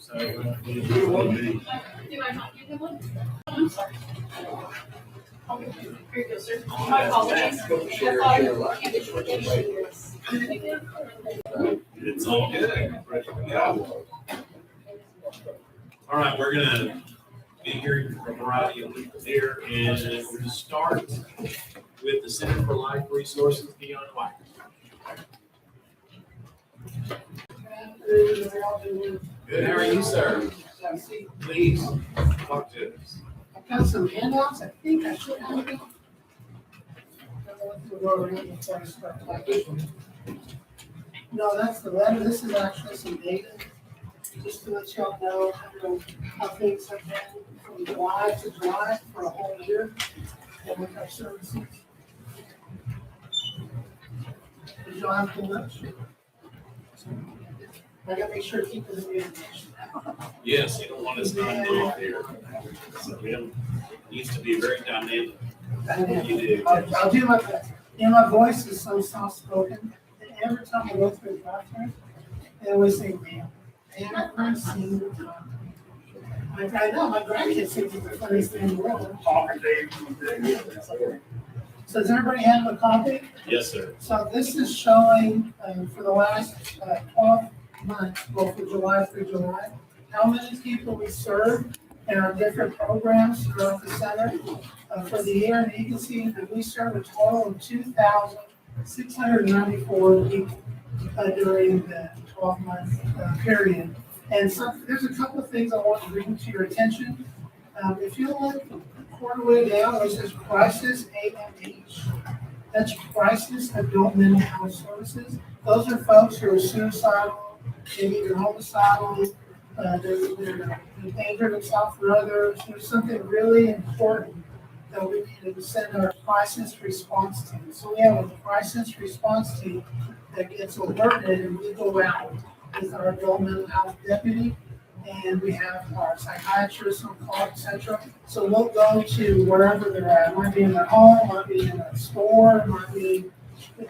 So, Do I not give him one? I'm sorry. Here you go, sir. My apologies. it's all good. Yeah. All right, we're gonna be hearing from a variety of people here, and we're gonna start with the Center for Life Resources Beyond Life. Good, how are you, sir? Please, talk to us. I've got some handouts, I think I should have them. No, that's the letter, this is actually some data, just to let y'all know how things have been from July to July for a whole year, and with our services. Did y'all have too much? I gotta make sure to keep it in the information. Yes, you don't want us not to off here. So we don't, needs to be very dynamic. You do. I'll do my best. You know, my voice is so soft spoken, and every time I go through the process, they always say, ma'am. Every single time. I know, my grandkids think it's the funniest thing in the world. So does everybody have a copy? Yes, sir. So this is showing for the last 12 months, well, for July through July, how many people we serve in our different programs throughout the center for the year. And you can see that we serve a total of 2,694 people during the 12-month period. And so there's a couple of things I want to bring to your attention. If you look quarterly down, it says crisis AMH. That's crisis adult mental health services. Those are folks who are suicidal, maybe they're homicidal, they're endangered themselves for others. There's something really important that we need to send our crisis response team. So we have a crisis response team that gets alerted, and we go out with our adult mental health deputy, and we have our psychiatrists on call, etc. So we'll go to wherever they're at. It might be in their home, might be in a store, it might be at the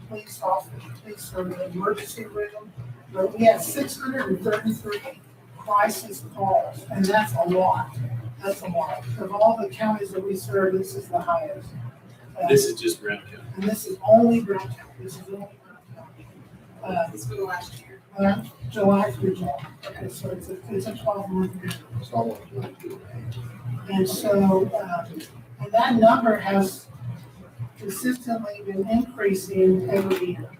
police office, police or the emergency room. But we have 633 crisis calls, and that's a lot. That's a lot. Of all the counties that we serve, this is the highest. This is just Brown County. And this is only Brown County. This is only Brown County. Let's go last year. July through July. Okay, so it's a 12-month period. And so, and that number has consistently been increasing every year.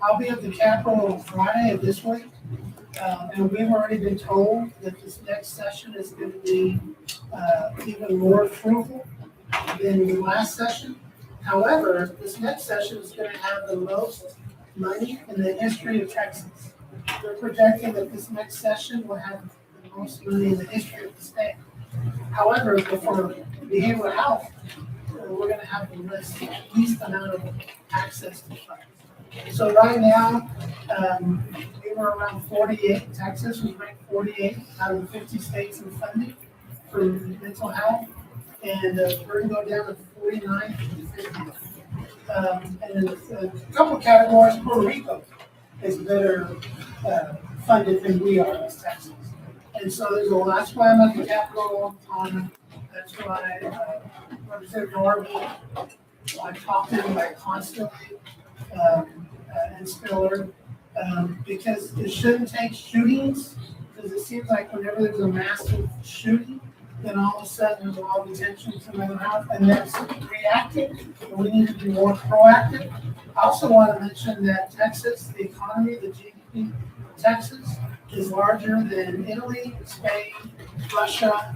I'll be at the Capitol on Friday of this week, and we've already been told that this next session is going to be even more fruitful than the last session. However, this next session is going to have the most money in the history of Texas. They're projecting that this next session will have the most money in the history of the state. However, for behavioral health, we're going to have the least amount of access to funds. So right now, we were around 48 in Texas. We ranked 48 out of the 50 states in funding for mental health. And we're going to go down to 49 from 50. And in a couple of categories, Puerto Rico is better funded than we are as Texas. And so that's why I'm at the Capitol on, that's why Representative Darby, I talk to him like constantly, and Spiller, because it shouldn't take shootings, because it seems like whenever there's a massive shooting, then all of a sudden there's a lot of attention to mental health, and that's reactive, and we need to be more proactive. I also want to mention that Texas, the economy, the GDP, Texas is larger than Italy, Spain, Russia,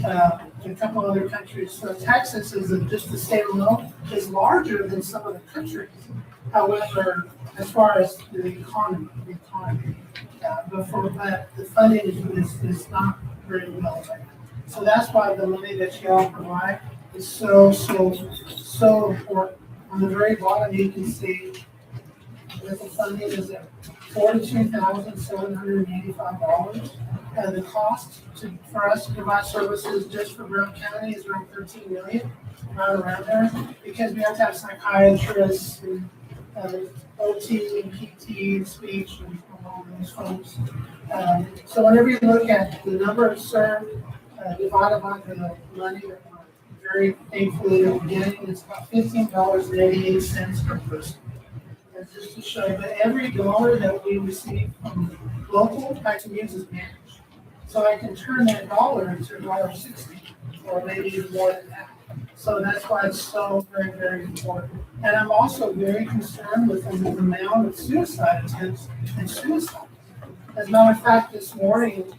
and a couple other countries. So Texas is just the state alone is larger than some of the countries. However, as far as the economy, but the funding is not very well right now. So that's why the money that you all provide is so important. On the very bottom, you can see that the funding is at $42,785. The cost for us to provide services just for Brown County is around $13 million, right around there, because we have to have psychiatrists and OT and PT and speech and all those folks. So whenever you look at the number served, divided by the money that we're very thankfully that we're getting, it's about $15.88 per person. That's just to show you, but every dollar that we receive from local tax means is managed. So I can turn that dollar into $1.60 or maybe even more than that. So that's why it's so very, very important. And I'm also very concerned with the amount of suicide attempts and suicide. As a matter of fact, this morning,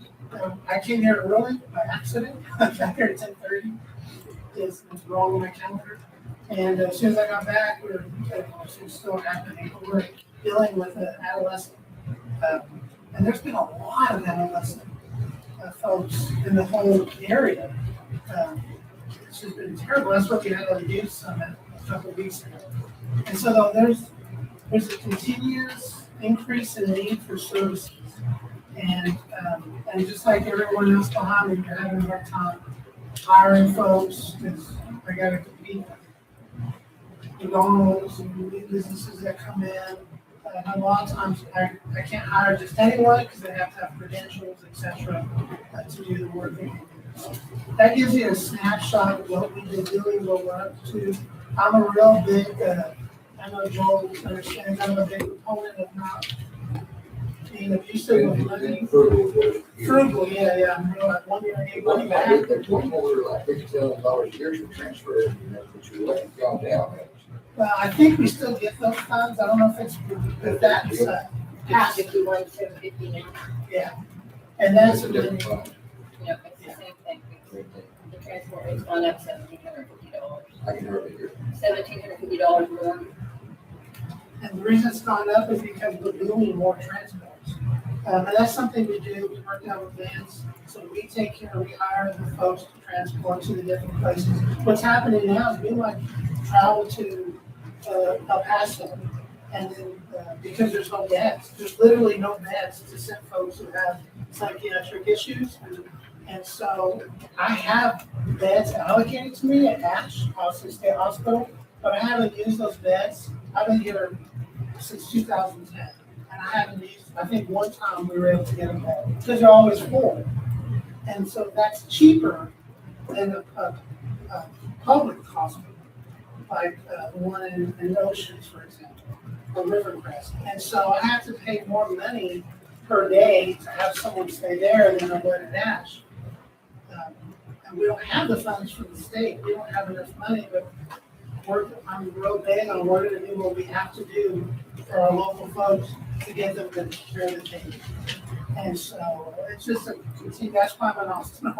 I came here early by accident. I got here at 10:30. It's wrong on my calendar. And as soon as I got back, it was still happening. We're dealing with an adolescent. And there's been a lot of adolescent folks in the whole area. It's just been terrible. That's what we had on the youth summit a couple of weeks ago. And so though there's a continuous increase in need for services. And just like everyone else behind me, you're having a hard time hiring folks because I got to compete with McDonald's and new businesses that come in. A lot of times I can't hire just anyone because they have to have credentials, etc., to do the work they can do. So that gives you a snapshot of what we've been doing, what we're up to. I'm a real big, I know Joel understands, I'm a big proponent of not being abusive of money. Frugal, yeah. I'm real, like 1 year I gave money back. There's one more like $50,000 a year to transfer, but you're letting it go down. Well, I think we still get those funds. I don't know if it's, if that's, Past 51, 750 now. yeah. And that's, That's a different fund. Yep, it's the same thing. The transport rate's gone up $1,750. I can hardly hear. $1,750 more. and the reason it's gone up is because we're doing more transports. And that's something we do. We work out with vans. So we take care, we hire the folks to transport to the different places. What's happening now is we might travel to El Paso. And then because there's no beds, there's literally no beds to send folks who have psychiatric issues. And so I have beds allocated to me at Ash, Austin State Hospital, but I haven't used those beds. I've been here since 2010. And I haven't used, I think one time we were able to get a bed because they're always full. And so that's cheaper than a public hospital, like the one in Oceans, for example, or Rivercrest. And so I have to pay more money per day to have someone stay there than I would at Ash. And we don't have the funds from the state. We don't have enough money, but I'm real big on working to do what we have to do for our local folks to get them the care that they need. And so it's just a continue. That's why I'm in Austin.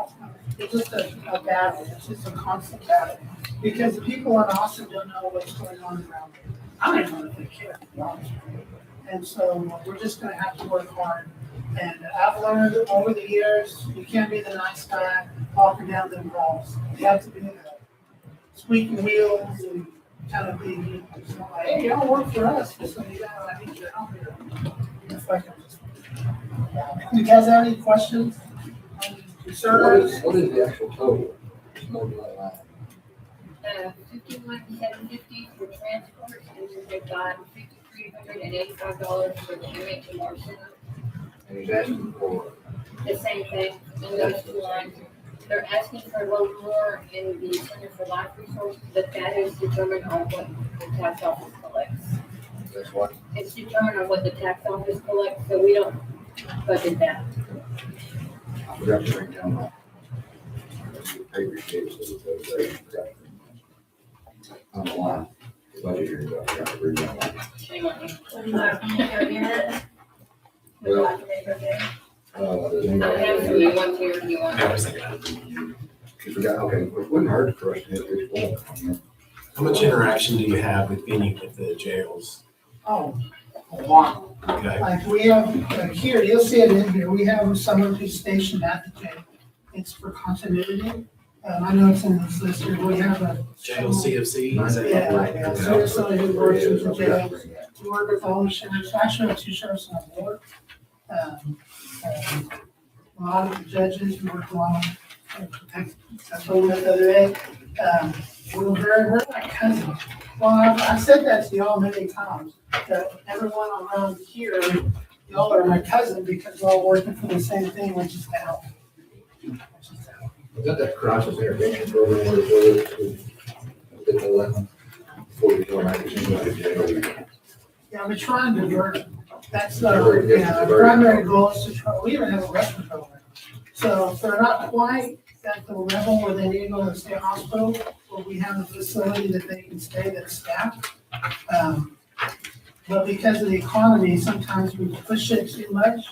It's just a battle. It's just a constant battle because the people in Austin don't know what's going on around them. I don't even know if they care, to be honest with you. And so we're just going to have to work hard. And I've learned over the years, you can't be the nice guy walking down them walls. You have to be the squeaking wheels and kind of be, so like, hey, you don't work for us. Just so you know, I need you out here. It's like I'm just, you guys have any questions? Concerns? What is the actual total? It's more than that. 51,750 for transport, and then they've got $5,385 for the MHMR center. And he's asking for, The same thing in those two lines. They're asking for a little more in the Center for Life Resources, but that is determined on what the tax office collects. that's what, It's determined on what the tax office collects, so we don't budget that. I forgot to bring down my paper sheets. On the line. Budget here, I forgot to bring down my. Shame on you. Would you like me to go get it? Would you like me to go get it? I have some, you want to, or you want? You forgot, okay, it wouldn't hurt for us to hit this one. How much interaction do you have with any of the jails? Oh, a lot. Okay. Like we have, here, you'll see it in here, we have someone who's stationed at the jail. It's for continuity. I know it's in this list here, we have a. Jail CFC? Yeah, so there's somebody who works with the jails. We work with all the sheriffs, actually, have 2 sheriffs on board. A lot of the judges, we work along. I told them the other day, we're like cousins. Well, I've said that to y'all many times, that everyone around here y'all are my cousin because we're all working for the same thing, which is now. Was that crisis intervention program where it was, did the 11, 44, 19, Yeah, we're trying to divert, that's our, our primary goal is to try, we even have a rescue program. So if they're not quite at the level where they need to go to the state hospital, or we have a facility that they can stay that's staffed. But because of the economy, sometimes we push it too much.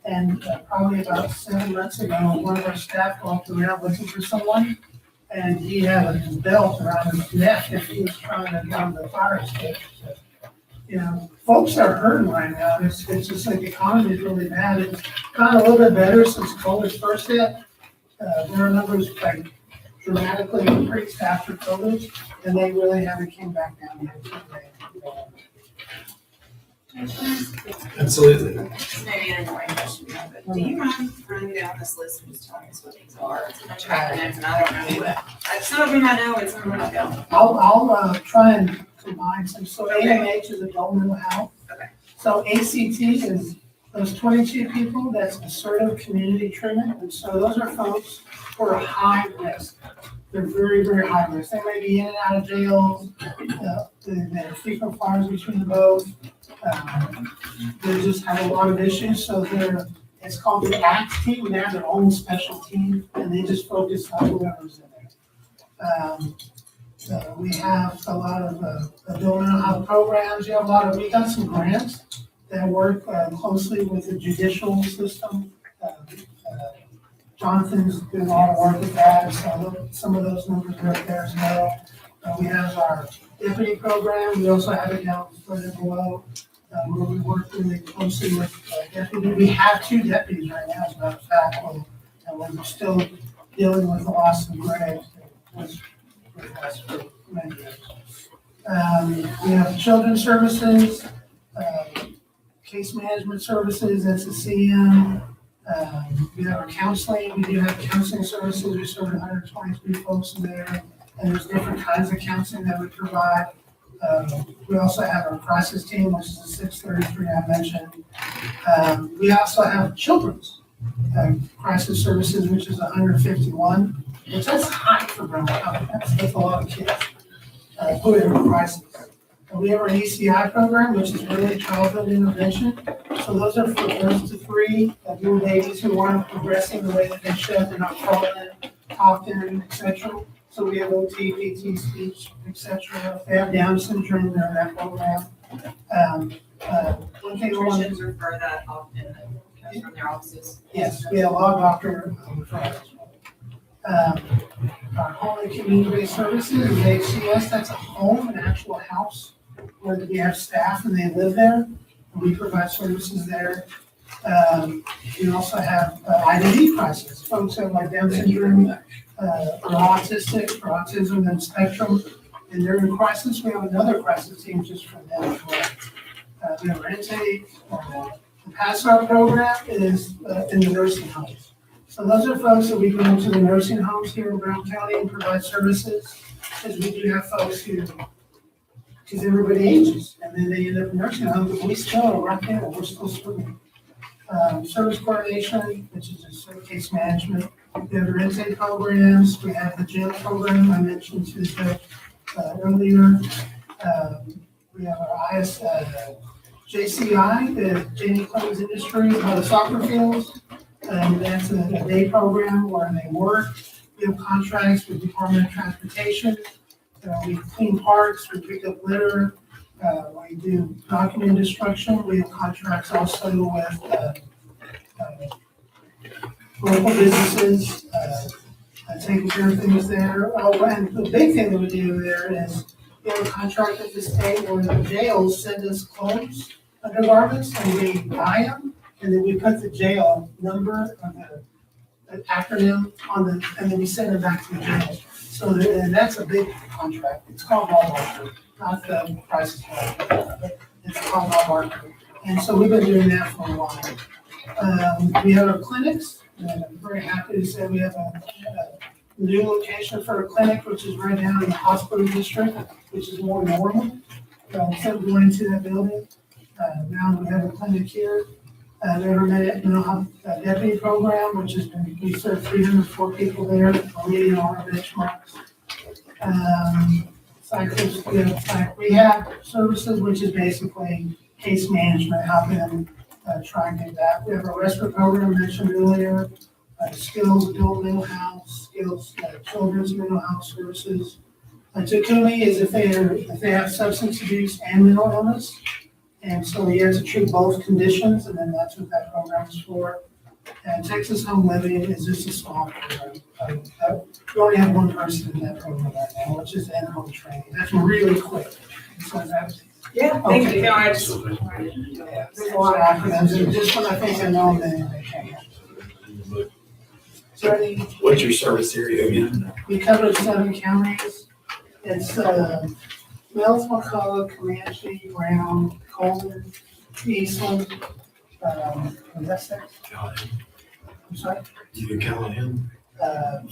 And probably about 7 months ago, one of our staff walked around looking for someone, and he had a belt around his neck and he was trying to get on the fire escape. You know, folks are hurting right now. It's just like the economy is really bad. It's gotten a little bit better since COVID first hit. Their numbers like dramatically increased after COVID, and they really haven't came back down yet. Absolutely. Maybe an annoying question, but do you mind running down this list and just telling us what these are? It's a bunch of acronyms and I don't know what. Some of them I know and some of them I don't. I'll try and combine some. So AMH is adult mental health. Okay. So ACT is those 22 people, that's assertive community treatment. And so those are folks who are high risk. They're very, very high risk. They may be in and out of jail. They're frequent flyers between the both. They just have a lot of issues. So it's called the ACT team. They have their own special team, and they just focus on whoever's in there. We have a lot of adult mental health programs. We've got some grants that work closely with the judicial system. Jonathan's doing a lot of work with that, and so some of those numbers are up there as well. We have our deputy program. We also have it down further below, where we work really closely with deputy. We have 2 deputies right now, as a matter of fact, and we're still dealing with the loss of Greg, who was with us for many years. We have children's services, case management services, that's a CM. We have our counseling. We do have counseling services. We serve 123 folks in there, and there's different kinds of counseling that we provide. We also have our crisis team, which is the 633 I mentioned. We also have children's crisis services, which is 151, which that's high for Brown County. That's a lot of kids who are in crisis. And we have our ECI program, which is early childhood intervention. So those are for 1 to 3 new babies who aren't progressing the way that they should. They're not crawling, talking, etc. So we have OT, PT, speech, etc. If they have Down syndrome, they're in that program. One thing I want to Pediatricians refer that often from their offices. yes, we have a law doctor referrals. Our home and community-based services is HCS. That's a home, an actual house where we have staff and they live there. And we provide services there. We also have IDD crisis. Folks that have like Down syndrome, or autistic, or autism and spectrum, and they're in crisis. We have another crisis team just for them as well. We have our intake. The PASSAR program is in the nursing homes. So those are folks that we go into the nursing homes here in Brown County and provide services, because we do have folks who, because everybody ages, and then they end up in nursing homes, but we still are right there, we're still swimming. Service coordination, which is just case management. We have our intake programs, we have the jail program I mentioned to earlier. We have our JCI, the Janie Clemens Industries, the soccer fields. That's a day program where they work. We have contracts with Department of Transportation. We clean parks, we pick up litter, we do document destruction. We have contracts also with local businesses, taking care of things there. Oh, and the big thing that we do there is we have a contract with the state where the jails send us clothes, undergarments, and we buy them, and then we put the jail number of the acronym on the, and then we send it back to the jail. So, and that's a big contract. It's called Walmart, not the prices, but it's called Walmart. And so we've been doing that for a while. We have our clinics, and I'm very happy to say we have a new location for a clinic, which is right down in the hospital district, which is more normal. Instead of going into that building, now we have a clinic here. The Intermediate Mental Health Deputy Program, which has been, we served 304 people there, meeting all our benchmarks. Psych rehab services, which is basically case management, helping them try and do that. We have a respite program mentioned earlier, skills adult mental health, skills children's mental health services. Takumi is if they have substance abuse and mental illness. And so we have to treat both conditions, and then that's what that program is for. And Texas Home Living is just a small program. We only have one person in that program right now, which is in-home training. That's really quick. So that's, Yeah, thank you. No, I just. yeah, there's a lot of acronyms, and just when I think I know them, they can't. So any, What's your service area again? we covered 7 counties. It's, Mills, McCullough, Comanche, Brown, Coleman, Eastland, was that 6? Callahan. I'm sorry? You in Callahan? No,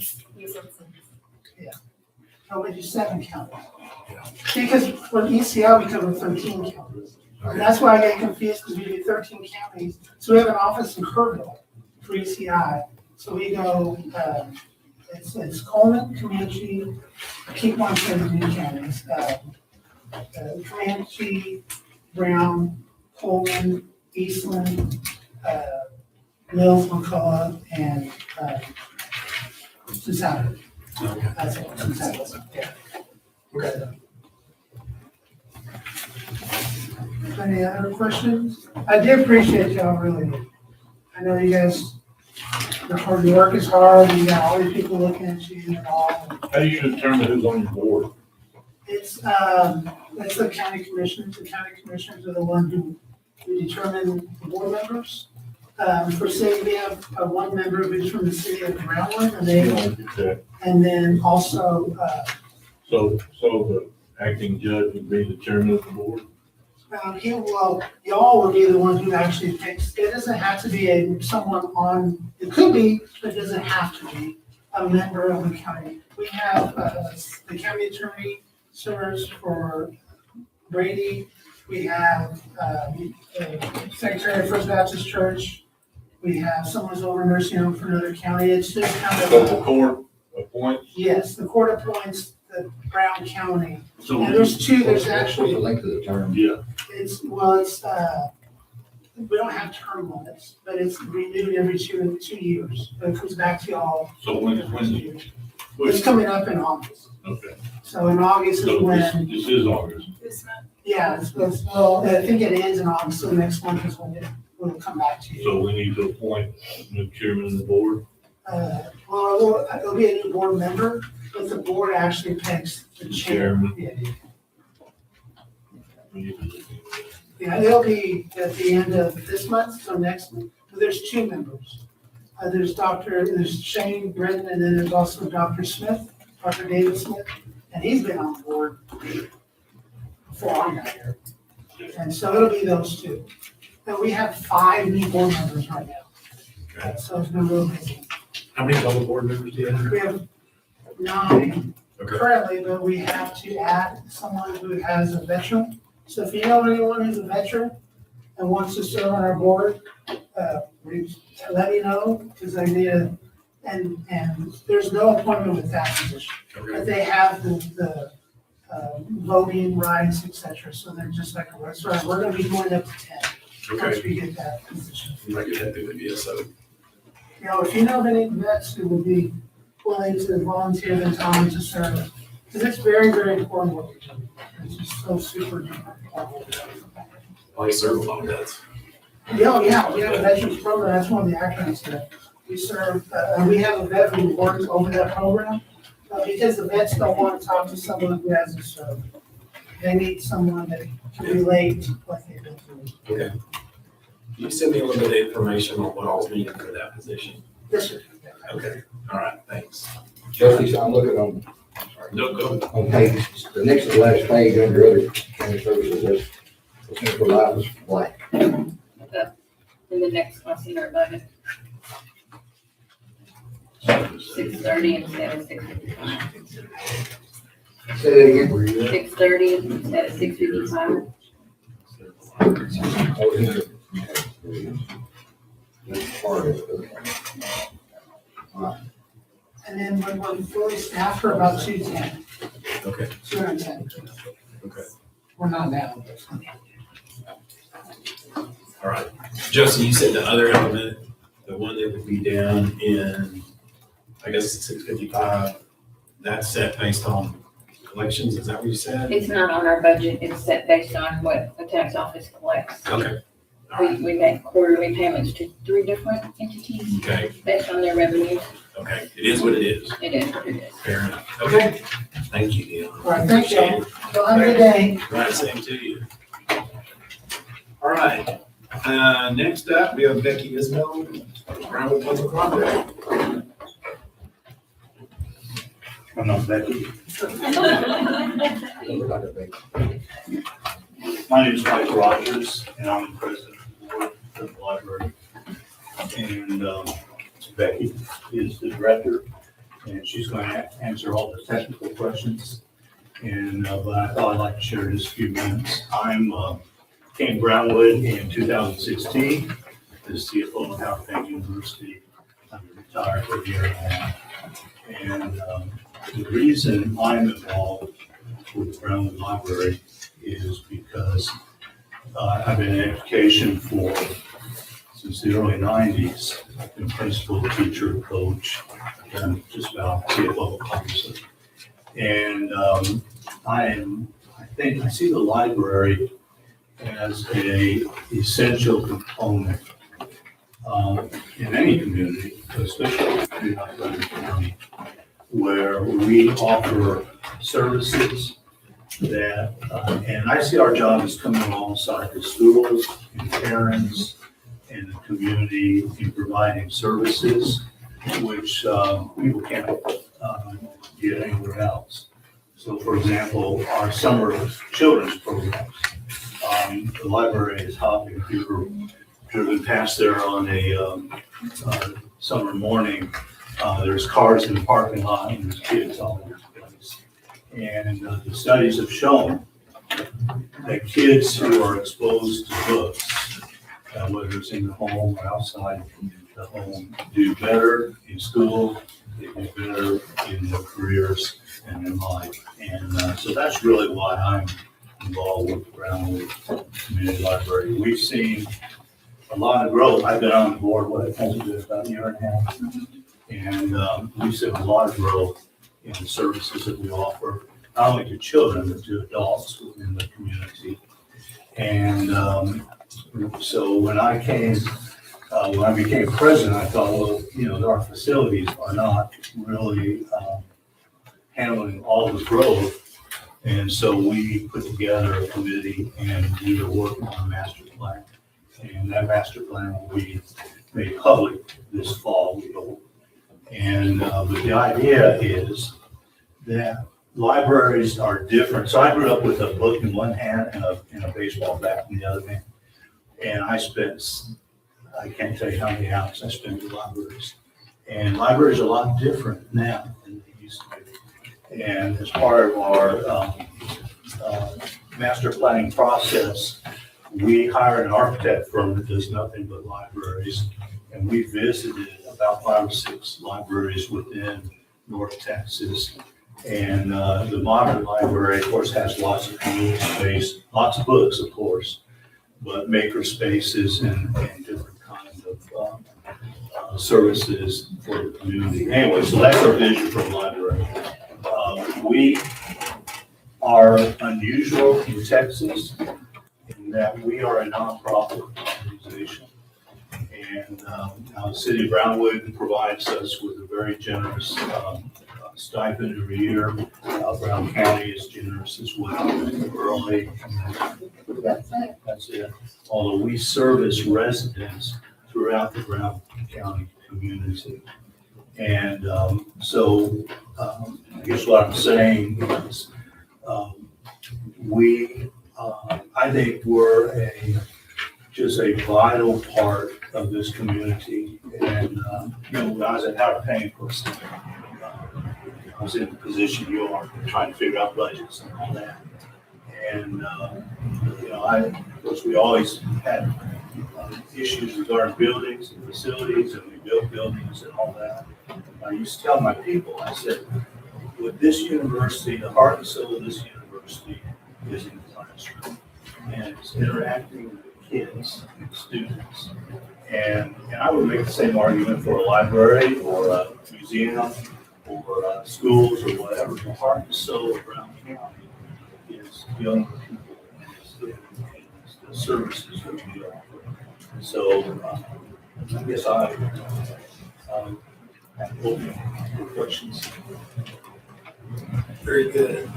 we do 7 counties. Yeah. Because for ECL, we cover 13 counties. And that's why I get confused, because we do 13 counties. So we have an office in Kerrville for ECI. So we go, it's Coleman, Comanche, I keep on saying new counties. Comanche, Brown, Coleman, Eastland, Mills, McCullough, and Cincinnati. Okay. That's it, Cincinnati, yeah. Okay. Any other questions? I do appreciate y'all, really. I know you guys, the hard work is hard, you got all these people looking at you and all. How do you determine who's on your board? It's the county commissioners. The county commissioners are the one who determine the board members. For city, we have one member who's from the city of Brownwood, and then also, So the acting judge would be the chairman of the board? y'all will be the one who actually picks. It doesn't have to be someone on, it could be, but it doesn't have to be a member of the county. We have, the county attorney serves for Brady. We have, Secretary of First Baptist Church. We have someone who's over nursing home for another county. It's just kind So the of, court appoints? yes, the court appoints the Brown County. So And there's 2, there's What's the actually, length of the term? Yeah, we don't have term limits, but it's renewed every 2 years. But it comes back to y'all. so when, It's coming up in August. okay, So in August is so when, this is August. This month. yeah, well, I think it ends in August, so next month is when it will come back to you. So we need to appoint a new chairman of the board? Well, it'll be a new board member, but the board actually picks the chairman. Yeah, We need to- yeah, it'll be at the end of this month, so next month. But there's 2 members. There's Shane Britton, and then there's also Dr. Smith, Dr. David Smith, and he's been on board before I got here. And so it'll be those 2. And we have 5 new board members right now. So it's been real busy. How many total board members do you have? We have 9 Okay. currently, but we have to add someone who has a veteran. So if you know anyone who's a veteran and wants to serve on our board, let me know, because I need and there's no appointment with that position. But Okay. they have the voting rights, et cetera, so they're just like a restaurant. We're gonna be going up to 10 once Okay. we get that position. You might get that through the VSO. You know, if you know of any vets who would be willing to volunteer their time to serve, because it's very, very important what we do. It's just so super important. I serve a lot of vets. Yeah, yeah, we have a veterans program, that's one of the acronyms there. We serve, and we have a vet who works over that program, because the vets don't want to talk to someone who hasn't served. They need someone that can relate to what they've been through. Okay. Can you send me a little bit of information on what all's needed for that position? Yes, sir. Okay, all right, thanks. Justin, so I'm looking on, No, go ahead. on page, the next to the last page under other county services, there's, the Center for Life is blank. In the next one, in our budget. 6:30 instead of 6:55. Say that again. 6:30 instead of 6:55. Oh, in there. That's part of it. And then when we're fully staffed, we're about 210, Okay, 210. okay. We're not now. All right. Justin, you said the other element, the one that would be down in, I guess it's 655, that's set based on collections, is that what you said? It's not on our budget, it's set based on what the tax office collects. Okay. All right. We make quarterly payments to 3 different entities Okay, based on their revenues. okay. It is what it is. It is what it is. Fair enough. Okay. Thank you, Neil. All right, thanks, y'all. Appreciate it. Y'all have a good day. Right, same to you. All right, next up, we have Becky Isbell, Brownwood Public Library. I'm not Becky. My name is Mike Rogers, and I'm the president of the board of the library. And Becky is the director, and she's going to answer all the technical questions. And but I thought I'd like to share just a few minutes. Came to Brownwood in 2016, the CFO of Howard Payne University. I'm retired for a year and a half. And the reason I'm involved with the Brownwood Library is because I've been in education since the early 90s. I've been principal, teacher, coach, and just about CFO, obviously. And I see the library as a essential component in any community, especially in Montgomery County, where we offer services that, and I see our job as coming alongside the schools and parents and the community in providing services which people can't get anywhere else. So, for example, our summer children's programs, the library is hopping. If you've ever driven past there on a summer morning, there's cars in the parking lot and there's kids all over the place. And the studies have shown that kids who are exposed to books, whether it's in the home or outside the home, do better in school, they do better in their careers and in life. And so that's really why I'm involved with the Brownwood Community Library. We've seen a lot of growth. I've been on the board, about a year and a half. And we've seen a lot of growth in the services that we offer, not only to children, but to adults within the community. And so when I became president, I thought, well, our facilities are not really handling all the growth. And so we put together a committee and we were working on a master plan. And that master plan will be made public this fall, we hope. And but the idea is that libraries are different. So I grew up with a book in one hand and a baseball bat in the other hand. And I can't tell you how many hours I spent in libraries. And libraries are a lot different now than they used to be. And as part of our master planning process, we hired an architect firm that does nothing but libraries. And we visited about 5 or 6 libraries within North Texas. And the modern library, of course, has lots of community space, lots of books, of course, but maker spaces and different kinds of services for the community. Anyway, so that's our vision for the library. We are unusual in Texas in that we are a nonprofit organization. And now the city of Brownwood provides us with a very generous stipend every year. Brown County is generous as well. That's it. Although we service residents throughout the Brown County community. And so I guess what I'm saying is I think we're just a vital part of this community. And when I was at Howard Payne, of course, I was in the position you are, trying to figure out budgets and all that. And of course, we always had issues regarding buildings and facilities, and we built buildings and all that. I used to tell my people, I said, with this university, the heart and soul of this university is in the classroom. And it's interacting with kids and students. And I would make the same argument for a library or a museum or schools or whatever. The heart and soul of Brown County is young people and it's the services that we offer. So I guess I'm open for questions. Very good.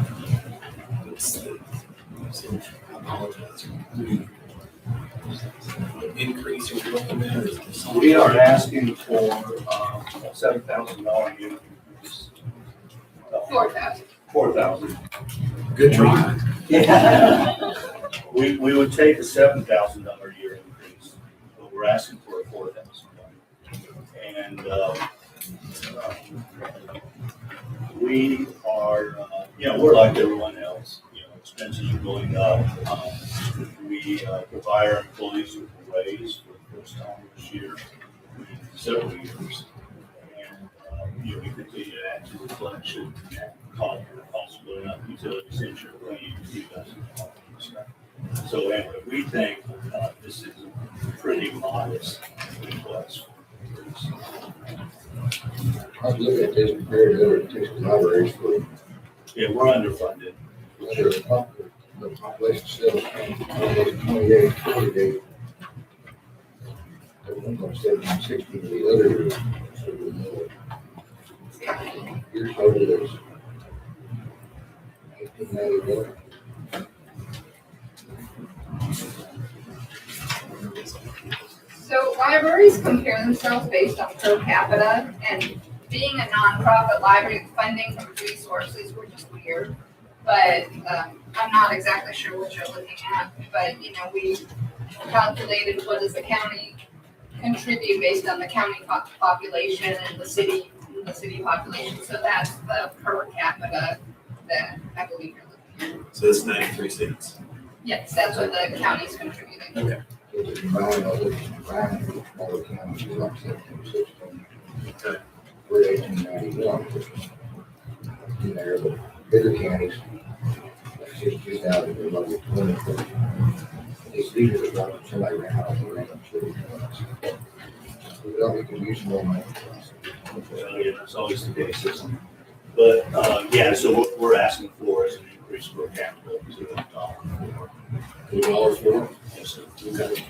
I apologize. Increase you're looking at is. We are asking for a $7,000 increase. 4,000. 4,000. Good try. We would take a $7,000 a year increase, but we're asking for a $4,000. And we are, we're like everyone else. Expenses are going up. We provide our employees with a raise for the first time this year in several years. And we continue to add to the collection, possibly not utilities, insurance, you guys. So anyway, we think this is a pretty modest request. I was looking at this compared to other Texas libraries for, Yeah, we're underfunded. the population still almost 28, 48. One's on 17, 16, the other is sort of more. Your total is 1891. So libraries compare themselves based on per capita, and being a nonprofit library, funding from resources, we're just weird. But I'm not exactly sure what you're looking at, but we calculated what does the county contribute based on the county population and the city population. So that's the per capita that I believe you're looking at. So it's 93 cents. Yes, that's what the county's contributing. Okay. So the combined, all the counties, is like 17, 16. Okay. We're 1891, which is in there, but bigger counties, like 62,000, they're like 20. These are the ones somebody ran out of the random city. We don't can use more money. That's always the case. But so what we're asking for is an increase per capita to $2 for it. Yes, sir. Okay.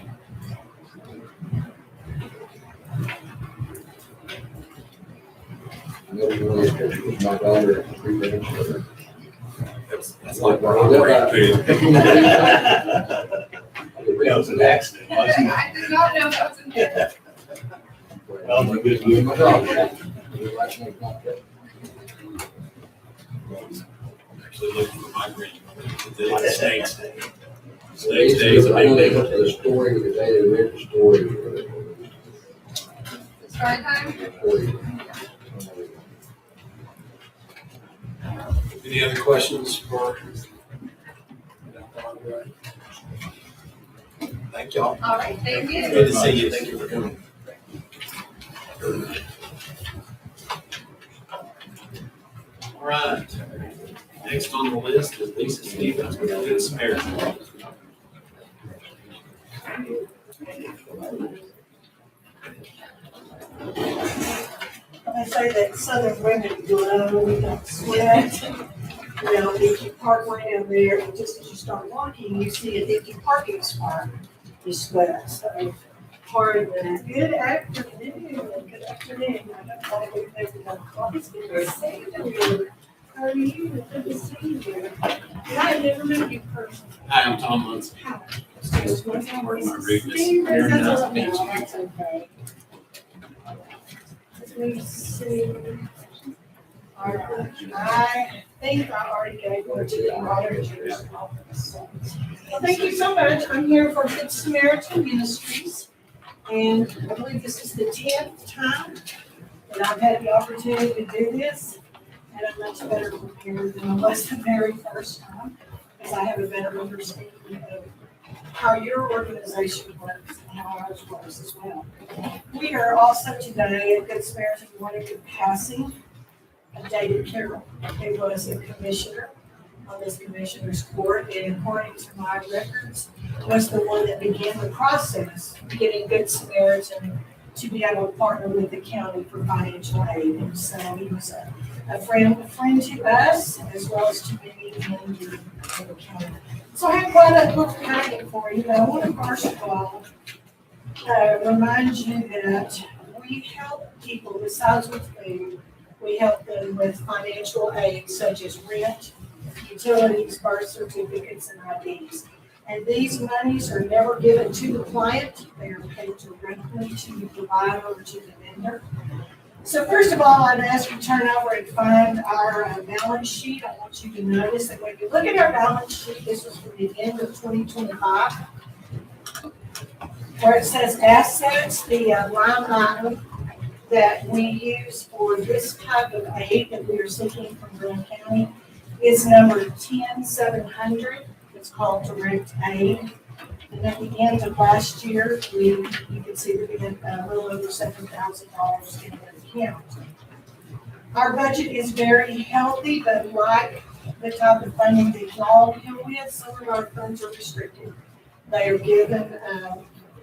Another one of these pictures was my daughter at 3 minutes. That's like we're on break. That was an accident, wasn't it? I did not know that was in there. That was a good move. Actually looking for my grandmother. The States Day. I States Day is a know big they went day. to the story, the day they read the story. Story time? Any other questions for? Thank y'all. All right, thank you. Good to see you. Thank you for coming. All right. Next on the list is Lisa Stevens with Good Samaritan. I say that southern women glow, we don't sweat. If you park way down there, and just as you start walking, you see an empty parking spot, you sweat. So part of that. Good afternoon. Good afternoon. I don't know if it's good to see you. How are you? Good to see you. I never met you personally. Hi, I'm Tom Munson. Hi. Pardon my rudeness. Steve, Very that's nice all to meet right. you. That's okay. Let me see. All right. I think I already gave her to the auditor's office. Well, thank you so much. I'm here for Good Samaritan Ministries. And I believe this is the 10th time that I've had the opportunity to do this. And I'm much better prepared than I was the very first time, because I have a better understanding of how your organization works and how ours works as well. We are also today at Good Samaritan wanting to passing of David Carroll, who was a commissioner on this commissioner's court, and according to my records, was the one that began the process of getting Good Samaritan to be able to partner with the county for financial aid. And so he was a friend to us as well as to many in the county. So I have quite a little packet for you. I want to first of all remind you that we help people besides with food. We help them with financial aid such as rent, utilities, birth certificates, and IDs. And these monies are never given to the client. They are paid directly to the provider or to the vendor. So first of all, I'd ask you to turn over and find our balance sheet. I want you to notice that when you look at our balance sheet, this was from the end of 2025, where it says assets, the line item that we use for this type of aid that we are seeking from Graham County is number 10700. It's called direct aid. And at the end of last year, you can see that we had a little over $7,000 in the account. Our budget is very healthy, but like the type of funding that y'all deal with, some of our funds are restricted. They are given,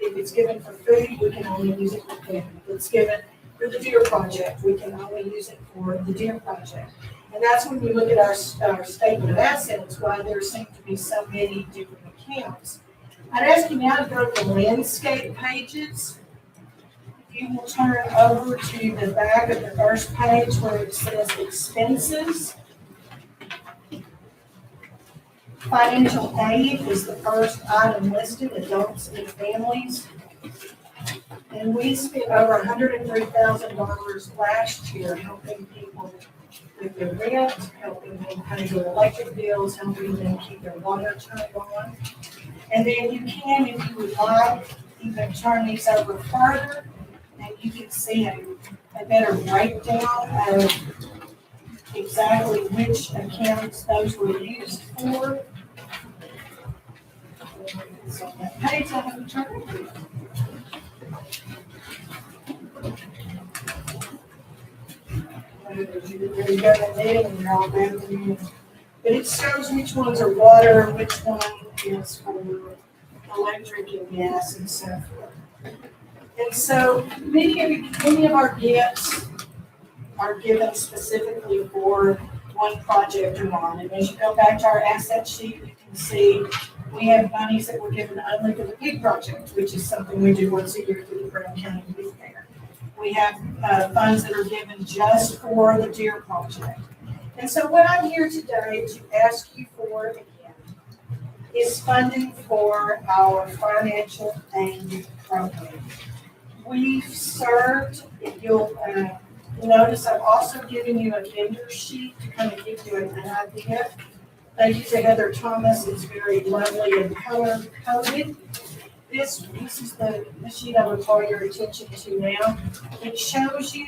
if it's given for food, we can only use it for food. If it's given for the Deer Project, we can only use it for the Deer Project. And that's when we look at our statement of assets, why there seem to be so many different accounts. I'd ask you now to go to the landscape pages. You will turn over to the back of the first page where it says expenses. Financial aid is the first item listed, adults and families. And we spent over $103,000 last year helping people with their rent, helping them pay their electric bills, helping them keep their water turned on. And then you can, if you would like, even turn these over further, and you can see a better breakdown of exactly which accounts those were used for. So that page I have to turn over. There you go, and they're all there. But it shows which ones are water, which one is for electric and gas and so forth. And so many of our gifts are given specifically for one project or one. And as you go back to our asset sheet, you can see we have monies that were given only for the big project, which is something we do once a year through the Graham County Youth Fair. We have funds that are given just for the Deer Project. And so what I'm here today to ask you for again is funding for our financial aid program. We've served, if you'll notice, I've also given you a vendor sheet to kind of give you an idea. Thank you to Heather Thomas. It's very lovely and color coded. This is the sheet I would call your attention to now. It shows you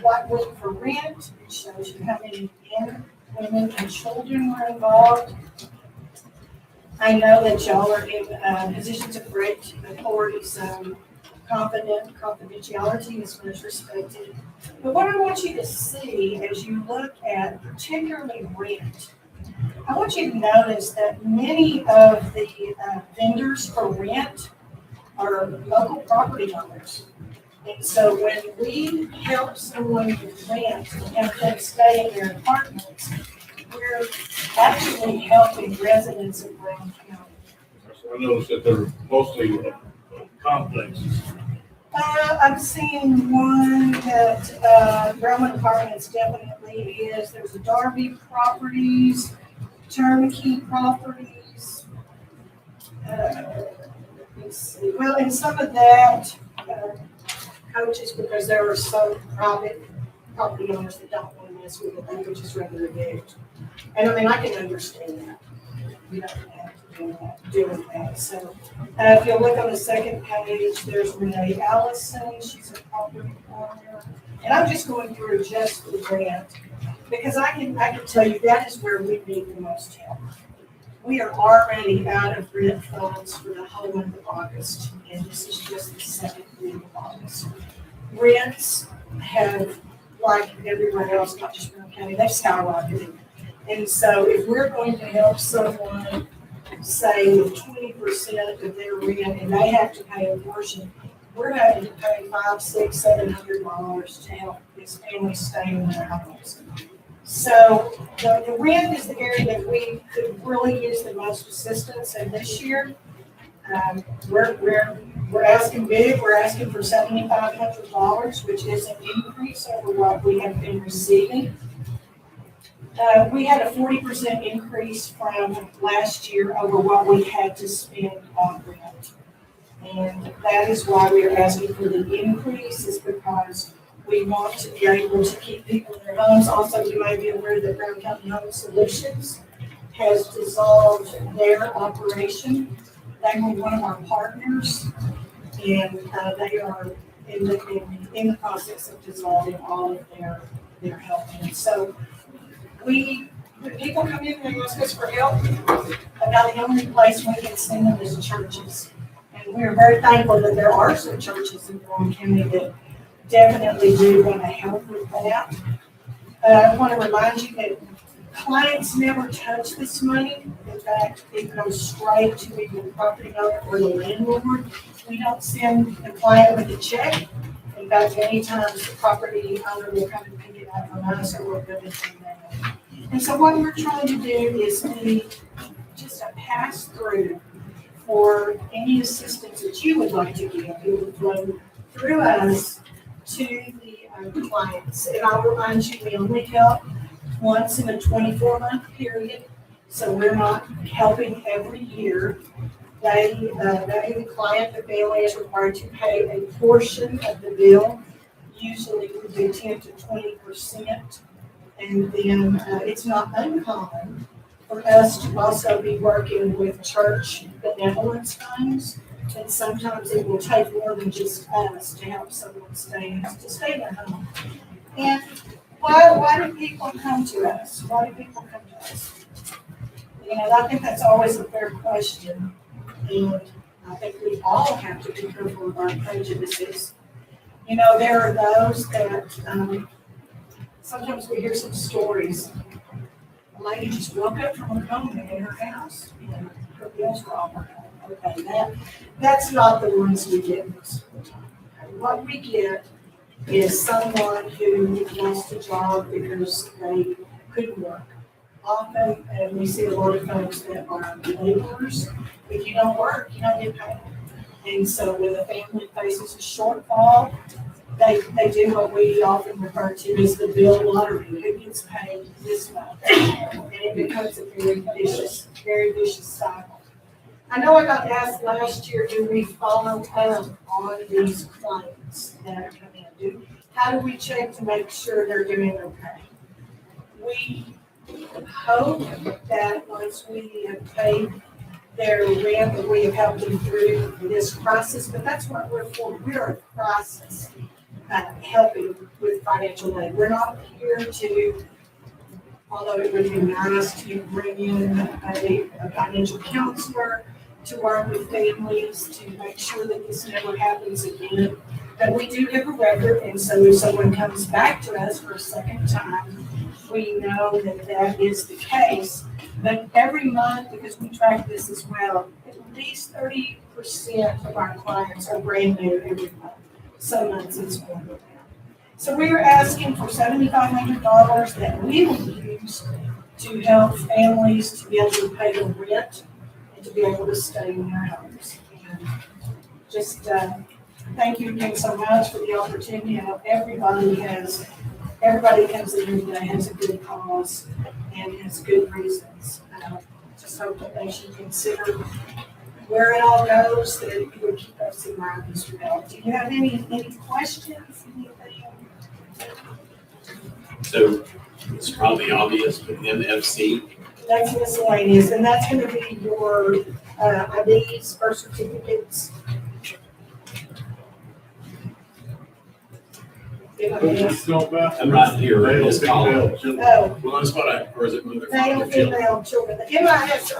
what went for rent. It shows you how many men, women, and children were involved. I know that y'all are in positions of great authority, so confidentiality is much respected. But what I want you to see as you look at particularly rent, I want you to notice that many of the vendors for rent are local property owners. And so when we help someone with rent and have them stay in their apartments, we're actually helping residents of Graham County. So I noticed that they're mostly complexes. I'm seeing one that Roman Apartments definitely is. There's a Darby Properties, Turnkey Properties. Let's see. Well, and some of that coaches, because there are some private property owners that don't want to mess with it, they would just rather evict. And I mean, I can understand that. You don't have to do with that. So if you'll look on the second page, there's Renee Allison. She's a property owner. And I'm just going through just the grant because I can tell you that is where we need the most help. we are already out of rent funds for the whole month of August, and this is just the second week of August. Rents have, like everywhere else, not just Brown County, they've skyrocketed. And so if we're going to help someone, say with 20% of their rent, and they have to pay a portion, we're having to pay $500, $600, $700 to help this family stay in their homes. So the rent is the area that we could really use the most assistance in this year. We're asking big, we're asking for $7,500, which is an increase over what we have been receiving. We had a 40% increase from last year over what we had to spend on rent. And that is why we are asking for the increase, is because we want to be able to keep people in their homes. Also, you may be aware that Brown County Home Solutions has dissolved their operation. They were one of our partners, and they are in the process of dissolving all of their help. And so when people come in and ask us for help, about the only place we can send them is churches. And we're very thankful that there are some churches in Brown County that definitely do want to help with that. I want to remind you that clients never touch this money. In fact, it goes straight to either the property owner or the landlord. We don't send the client with a check. In fact, many times the property owner will come and pick it up from us, or we'll go to them. And so what we're trying to do is be just a pass-through for any assistance that you would like to give. It would flow through us to the clients. And I'll remind you, we only help once in a 24-month period, so we're not helping every year. The client, the family is required to pay a portion of the bill. Usually we do 10 to 20%. And then it's not uncommon for us to also be working with church benevolence funds. And sometimes it will take more than just us to help someone stay in their home. And why do people come to us? Why do people come to us? You know, I think that's always a fair question. And I think we all have to be careful of our prejudices. You know, there are those that sometimes we hear some stories. A lady just woke up from a coma in her house and her bills were all her. Okay, that's not the ones we get. What we get is someone who lost a job because they couldn't work. Often, and we see a lot of folks that are laborers. If you don't work, you don't get paid. And so when a family faces a shortfall, they do what we often refer to as the bill lottery. Who gets paid this month? And it becomes a very vicious cycle. I know I got asked last year, do we follow up on these clients that come in? How do we check to make sure they're doing okay? We hope that once we have paid their rent, that we have helped them through this crisis, but that's what we're for. We're a crisis helping with financial aid. We're not here to, although it would be nice to bring in a financial counselor to work with families to make sure that this never happens again. But we do have a record, and so if someone comes back to us for a second time, we know that that is the case. But every month, because we track this as well, at least 30% of our clients are brand new every month. Some months it's more than that. So we are asking for $7,500 that we will use to help families to be able to pay the rent and to be able to stay in their homes. And just thank you again so much for the opportunity. I know everybody comes in here today has a good cause and has good reasons. Just hope that they should consider where it all goes, that it would keep us in mind as well. Do you have any questions? Anything? So it's probably obvious, but MFC, That's miscellaneous, and that's going to be your IDs, birth certificates. I'm right here. This column. Oh, Well, that's what or is it mother, male, father, children? female, children. The MIS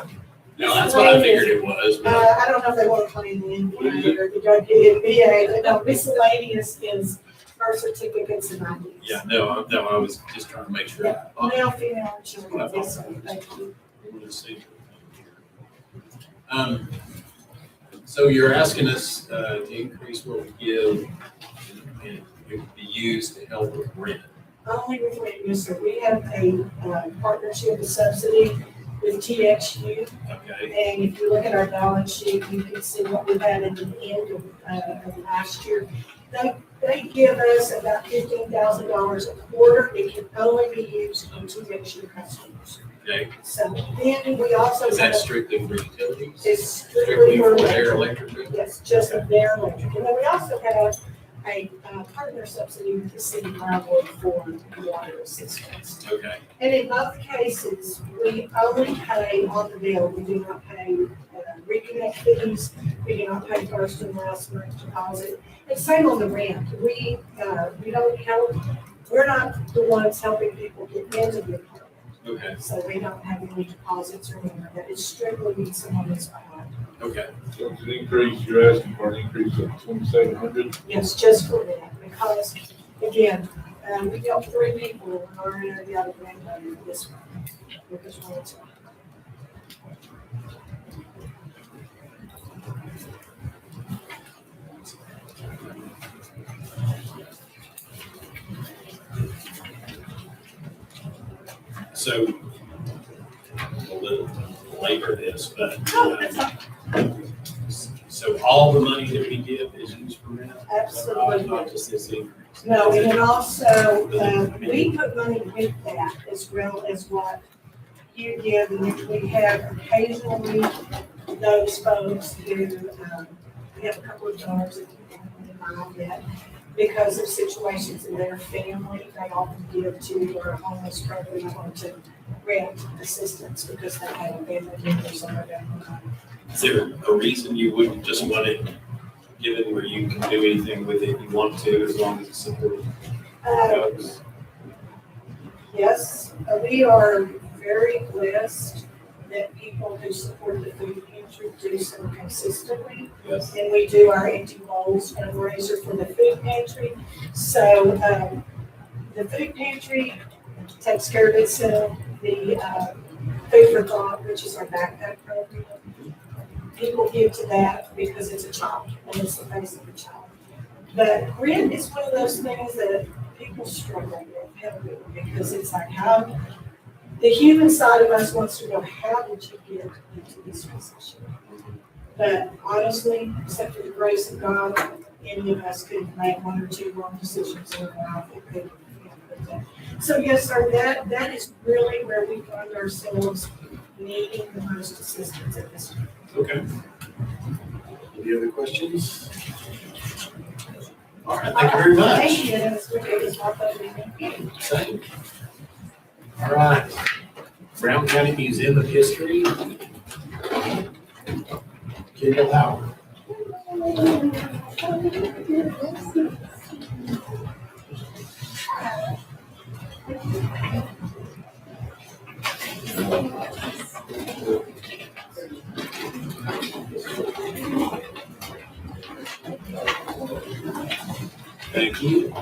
No, that's what I figured it was, but I don't know if they want to claim the NPA or the WNBA, but no, miscellaneous is birth certificates and IDs. yeah, no, I was just trying to make sure. Yeah, male, female, and children, yes, sir, thank you. We'll just see. So you're asking us to increase what we give and it would be used to help with rent. Only with rent, yes, sir. We have a partnership, a subsidy with TXU. Okay, And if you look at our balance sheet, you can see what we had at the end of last year. They give us about $15,000 a quarter. It can only be used on TXU customers. okay. So then we also Is have, that strictly for utilities? it's Strictly strictly for for their electric. electric bill? Yes, just their electric. And then we also have a partner subsidy with the city of Briarwood for water assistance. Okay, And in both cases, we only pay on the bill. We do not pay reconnect fees. We do not pay first and last month deposit. And same on the rent. We don't help, we're not the ones helping people get into the apartment. okay, So we don't have any deposits or anything like that. It's strictly when someone is behind. okay. So it's an increase, you're asking for an increase of 2,700? Yes, just for that. Because, again, we helped 3 people in our area out of granddaughter this month. Because one is So, a little labor this, but, so all the money that we give is used for rent? Absolutely. Not just this increase? No, and then also, we put money with that as well as what you give, and if we have occasionally those folks who, we have a couple of dollars that we haven't in mind yet, because of situations in their family, they often give to our homeless program or to rent assistance because they have a family member somewhere down the line. Is there a reason you wouldn't just want it given where you can do anything with it you want to, as long as it's supported? Yes, we are very blessed that people who support the food pantry do so consistently. Yes. And we do our empty bowls fundraiser for the food pantry. So, the food pantry takes care of itself. The, Food for Thought, which is our backpack program, people give to that because it's a child and it's the face of a child. But rent is one of those things that people struggle with heavily because it's like how, the human side of us wants to know, how did you get into this position? But honestly, except for the grace of God, any of us could make 1 or 2 wrong decisions in life. So yes, sir, that is really where we find ourselves needing the most assistance at this time. Okay. Any other questions? All right, thank you very much. Thank you, and it's okay, it's my pleasure. Thank you. Same. All right. Brown County Museum of History. Kendall Howard. Thank you.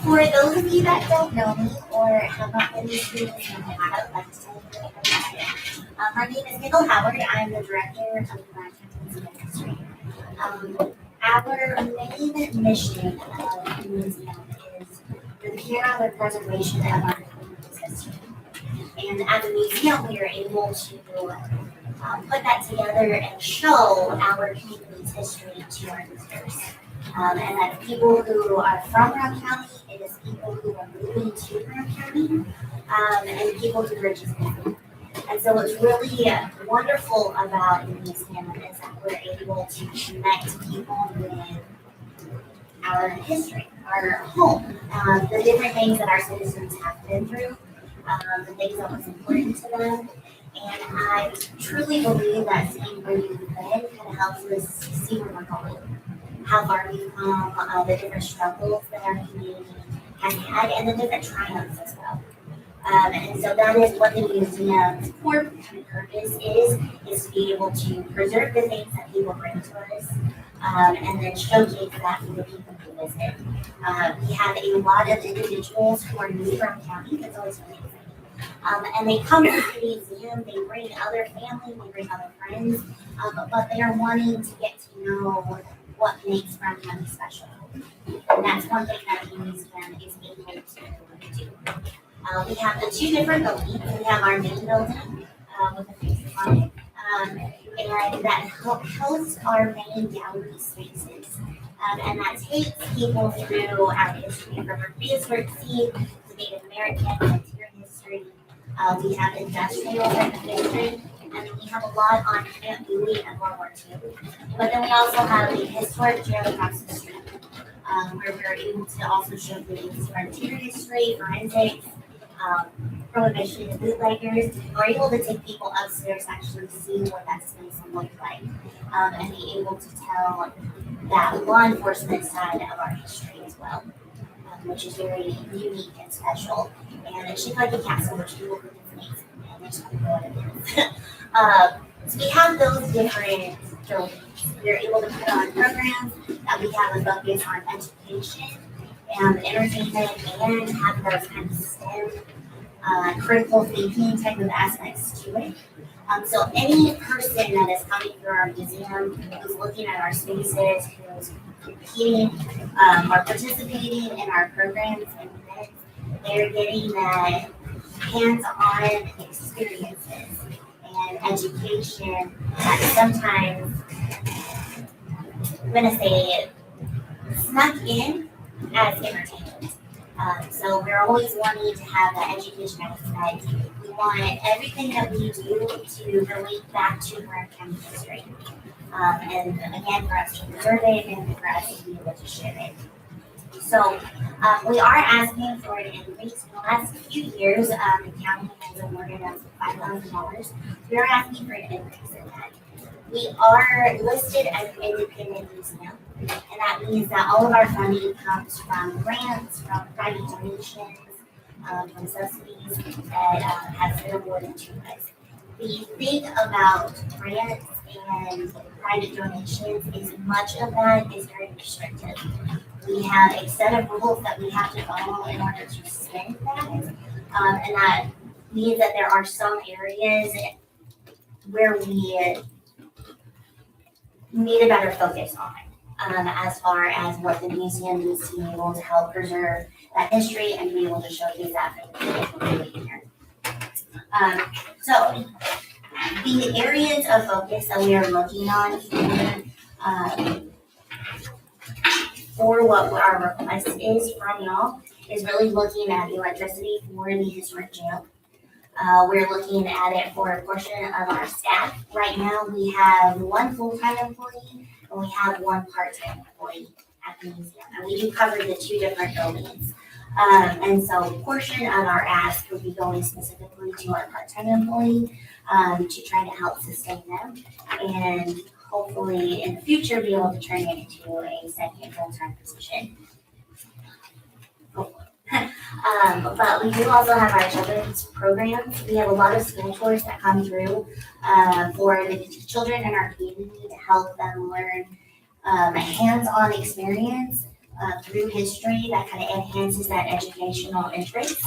For those of you that don't know me or have not been to students in Nevada, I'd like to tell you a little bit about it. My name is Kendall Howard. I'm the director of the Brown County Museum of History. Our main mission of the museum is the care and preservation of our community's history. And as a museum, we are able to put that together and show our community's history to our visitors. And that people who are from Brown County It is people who are moving to Graham County, and people who are just visiting. And so what's really wonderful about the museum is that we're able to connect people with our history, our home, the different things that our citizens have been through, the things that was important to them. And I truly believe that seeing where you've been kind of helps us see where we're going, how far we've come, the different struggles that our community has had, and the different triumphs as well. And so that is what the museum's core kind of purpose is to be able to preserve the things that people bring to us, and then showcase that for the people who visit. We have a lot of individuals who are new from county, that's always really exciting. And they come to the museum, they bring other family, they bring other friends, but they are wanting to get to know what makes Brown County special. And that's one thing that the museum is able to do. We have the two different buildings. We have our main building with the faces on it, and that hosts our main gallery spaces. And that takes people through our history from our prehistoric scene to Native American frontier history. We have industrial history, and then we have a lot on Camp Bowie and World War II. But then we also have a historic jail across the street, where we're able to also showcase frontier history, forensics, prohibition and bootleggers. We're able to take people upstairs to actually see what that space looked like, and be able to tell that law enforcement side of our history as well, which is very unique and special. And it's Chickahee Castle, which people think is amazing, and they just want to know what it is. So we have those different buildings. We're able to put on programs that we have a focus on education and entertainment, and have those kind of STEM, critical thinking type of aspects to it. So any person that is coming through our museum, who's looking at our spaces, who's competing or participating in our programs and events, they're getting that hands-on experiences and education that sometimes, I'm going to say, snuck in as entertainment. So we're always wanting to have that education aspect. We want everything that we do to relate back to Brown County history. And again, for us to preserve it and for us to be able to share it. So we are asking for an increase. In the last few years, the county has awarded us $5,000. We are asking for an increase in that. We are listed as an independent museum, and that means that all of our funding comes from grants, from private donations, from subsidies that have been awarded to us. The thing about grants and private donations is much of that is very restrictive. We have a set of rules that we have to follow in order to spend that, and that means that there are some areas where we need a better focus on, as far as what the museum needs to be able to help preserve that history and be able to showcase that for the people living here. So the areas of focus that we are looking on here, for what our request is from y'all is really looking at electricity for the historic jail. We're looking at it for a portion of our staff. Right now, we have one full-time employee and we have one part-time employee at the museum. And we do cover the two different buildings. And so a portion of our ask would be going specifically to our part-time employee to try to help sustain them and hopefully in the future be able to turn it into a second full-time position. But we do also have our children's programs. We have a lot of school tours that come through for the children in our community to help them learn a hands-on experience through history that kind of enhances that educational interest.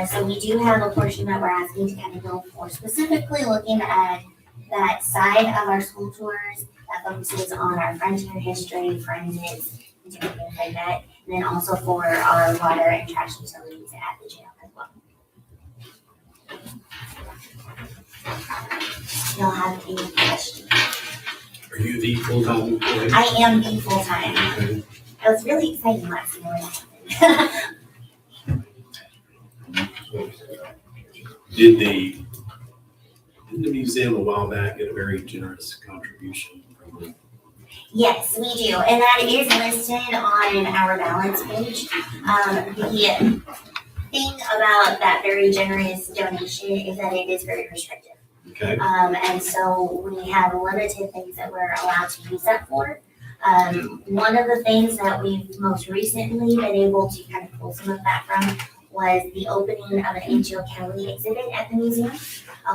So we do have a portion that we're asking to kind of go for, specifically looking at that side of our school tours that focuses on our frontier history, forensics, and different things like that. And then also for our water and trash utilities at the jail as well. Y'all have any questions? Are you the full-time employee? I am the full-time. It was really exciting last year when it Did the museum a while back get a very generous contribution from the Yes, we do, and that is listed on our balance page. The thing about that very generous donation is that it is very restrictive. okay? And so we have limited things that we're allowed to use that for. One of the things that we've most recently been able to kind of pull some of that from was the opening of an H.O. Kelly exhibit at the museum.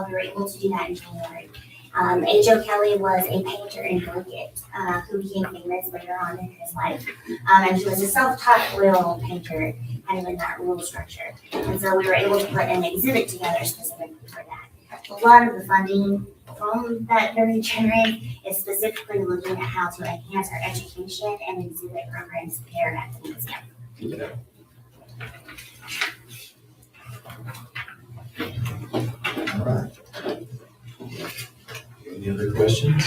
We were able to do that in January. H.O. Kelly was a painter in Blanket who became famous later on in his life. And he was a self-taught oil painter, kind of in that rural structure. And so we were able to put an exhibit together specifically for that. A lot of the funding from that very generous is specifically looking at how to enhance our education and exhibit programs there at the museum. All right. Any other questions?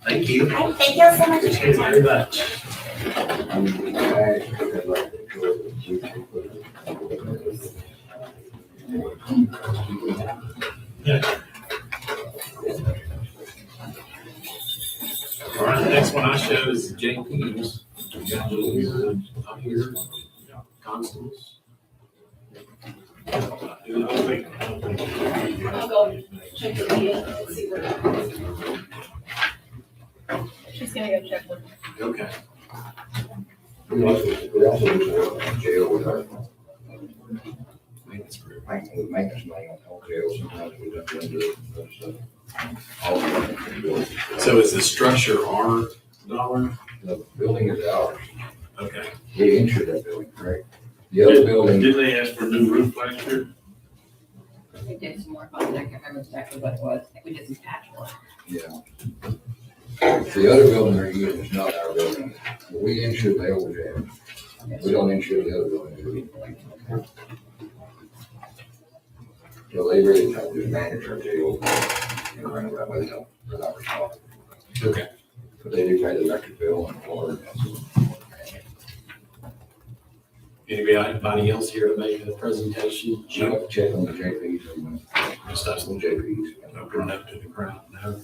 Thank you. All right, thank you all so much for Thank your you time. very much. All right, the next one I showed is JP's. Up here, constables. I don't think. I'll go check the meeting and see what. She's gonna go check with. Okay. We also do jail with our maintenance money on jail, sometimes we don't do it. So is the structure our dollar? The building is ours, Okay. we insured that building, correct? The other building, Didn't they ask for a new roof last year? We did some work on it, I can't remember exactly what it was, I think we did some patchwork. yeah. The other building they're using is not our building, we insure the old jail, we don't insure the other building, do we? So they really have to manage our jail and run around with them, without responsible. Okay. But they do pay the electric bill and water. Anybody else here to make a presentation? You have to check on the JPs and Just us, the JPs. open it up to the crowd, no?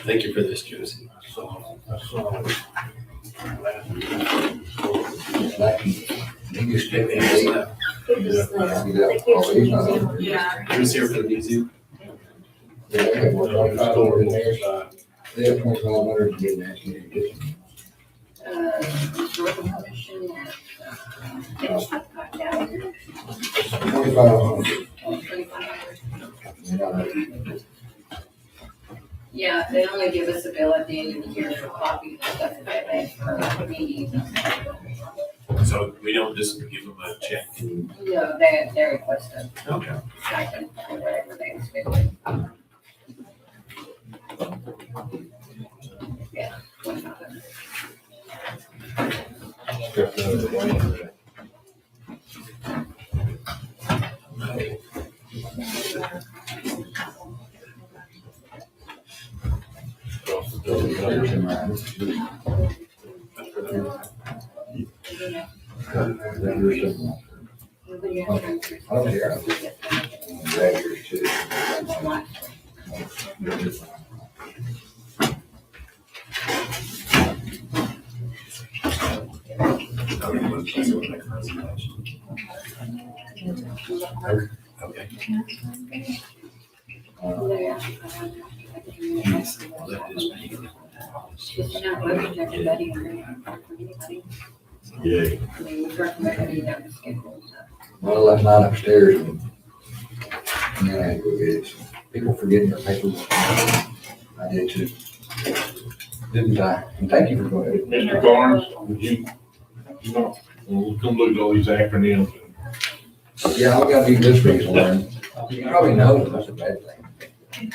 Thank you for this, Josie. I saw You can stick in He's the. Oh, he's not on there. Yeah. here for the museum. Yeah, they have more than 25 over there. side. They have 2,500 to get an asking addition. Commission at, I've got down here, 2,500. 2,500. Yeah, they only give us a bill at the end of the year for copies and stuff that they make for meetings. So we don't just give them a check. No, they request a Okay. stipend or whatever they expect. Yeah, 2,500. I don't care. Grab yours too. Okay. Just not looking at everybody or anybody. Yeah. I mean, we recommend you know the schedule, so. Well, I left mine upstairs and then I had to go get it. People forgetting their paperwork. I did too. Didn't I? And thank you for going ahead. Mr. Barnes, would you know, we'll come look at all these acronyms. Yeah, I've got to be this for you, Lauren. You probably know that's a bad thing. You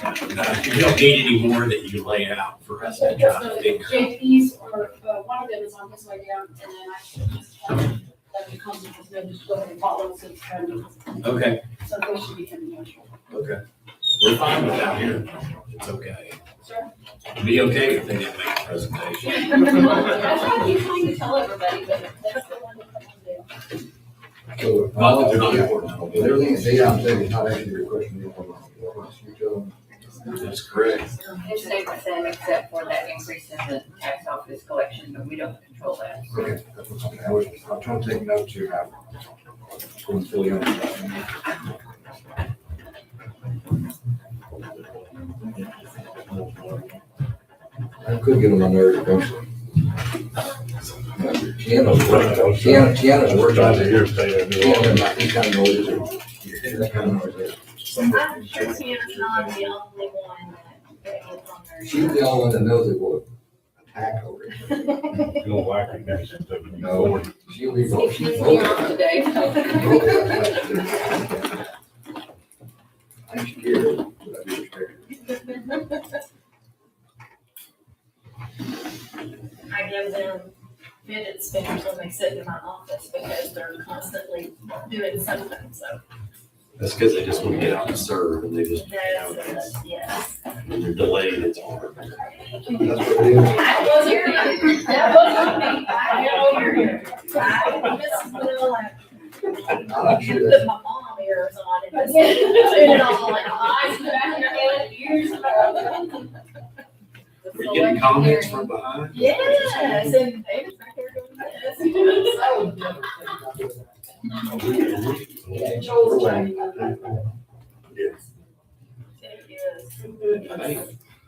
don't need any more that you lay out for us to try to figure out. JP's or, one of them is on his way down, and then I should just have that it comes with them, just go ahead and follow us and trend. Okay, So they should be coming here shortly. okay. We're fine with that here. It's okay. Sure. It'd be okay if they didn't make a presentation. That's what I keep trying to tell everybody, but that's the one that comes in. So, Well, they're not important. everything is data I'm saying is not actually your question. You tell them. That's correct. It stays the same except for that increase in the tax office collection, but we don't control that. Okay, that's what's happening. I'm trying to take notes here now. Going fully on. I could get on my nerves eventually. Tiana's working, Tiana's working Trying on to it. hear, say, Tiana, like, these kind of noises, that kind of noise. I'm sure Tiana's not the only one that gets on there. She's the only one that knows it will attack over it. You don't like it, that's just a- No, she'll be, She's she's beyond today. I'm scared, but I do respect her. I give them fidget spinners when they sit in my office because they're constantly doing something, so That's because they just want to get out and serve and they just, that's, yes. when they're delayed, it's hard. That's what it is. I wasn't here, that wasn't me, I get over here. I just feel like, I'm sure put that's, my mom ears on and just turn it all like, eyes back in your head, ears around. Are you getting comments from behind? Yes, and David's back there doing this. Joel's trying. It is.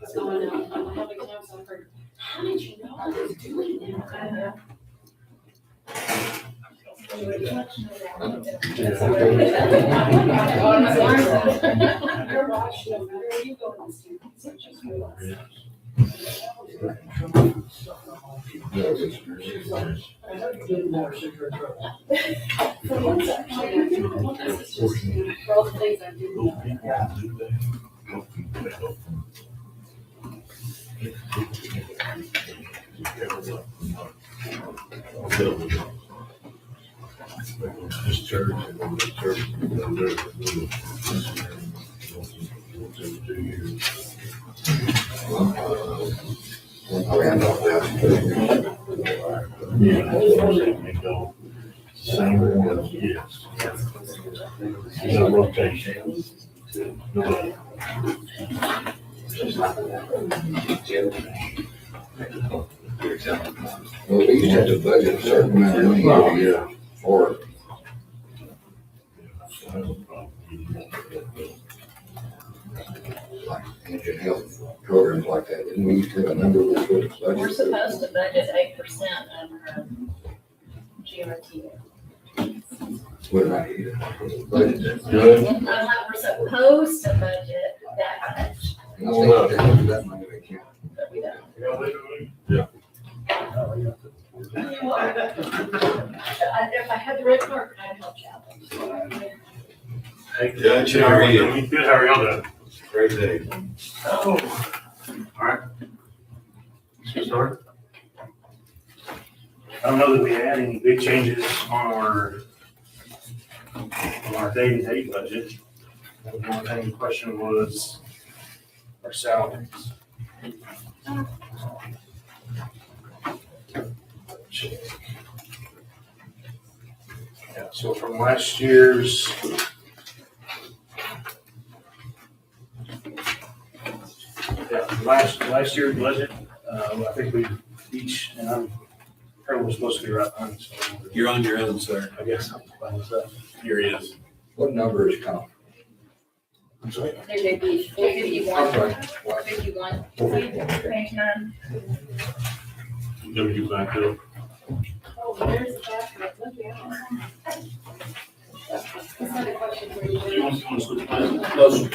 So I know, I'm having time, so I've heard, how did you know I was doing that? You're watching, no matter where you go in the student, so just relax. Both things I do. This church, and this church, and this church, 2 years. Yeah. They go. Same one, yes. No rotation. No. well, we used to have to budget a certain amount of money every year for it. Like engine health programs like that. Didn't we used to have a number of those We're budgets? supposed to budget 8% of our GRT. What did I need? Budget. Good. I'm like, we're supposed to budget that much, And I think they have that money they can't. but we don't. Yeah. If I had the red card, I'd help you out. Hey, Judge, how are you? Good, how are y'all doing? Great day. Oh. All right. Let's get started. I don't know that we had any big changes on our day-to-day budget. The one thing in question was our salaries. Yeah, so from last year's last year's budget, I think we each, and I'm probably supposed to be right on, so You're on your own, sir. I guess I'm by myself. Here he is. What number is comp? I'm sorry. There'd be 451, I'm sorry. What? 451. Page 9. Let me get back up. Oh, there's the basket, look at it. That's not a question for you. You want to switch places?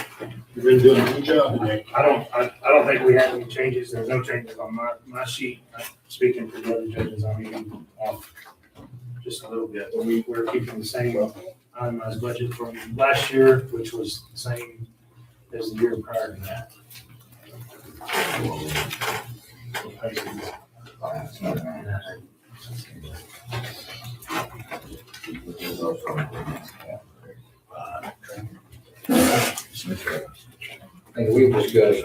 You've been doing a good job today. I don't think we have any changes. There's no changes on my sheet. Speaking for the other judges, I'm even off just a little bit. But we're keeping the same itemized budget from last year, which was the same as the year prior to that. It's not bad. I think we discussed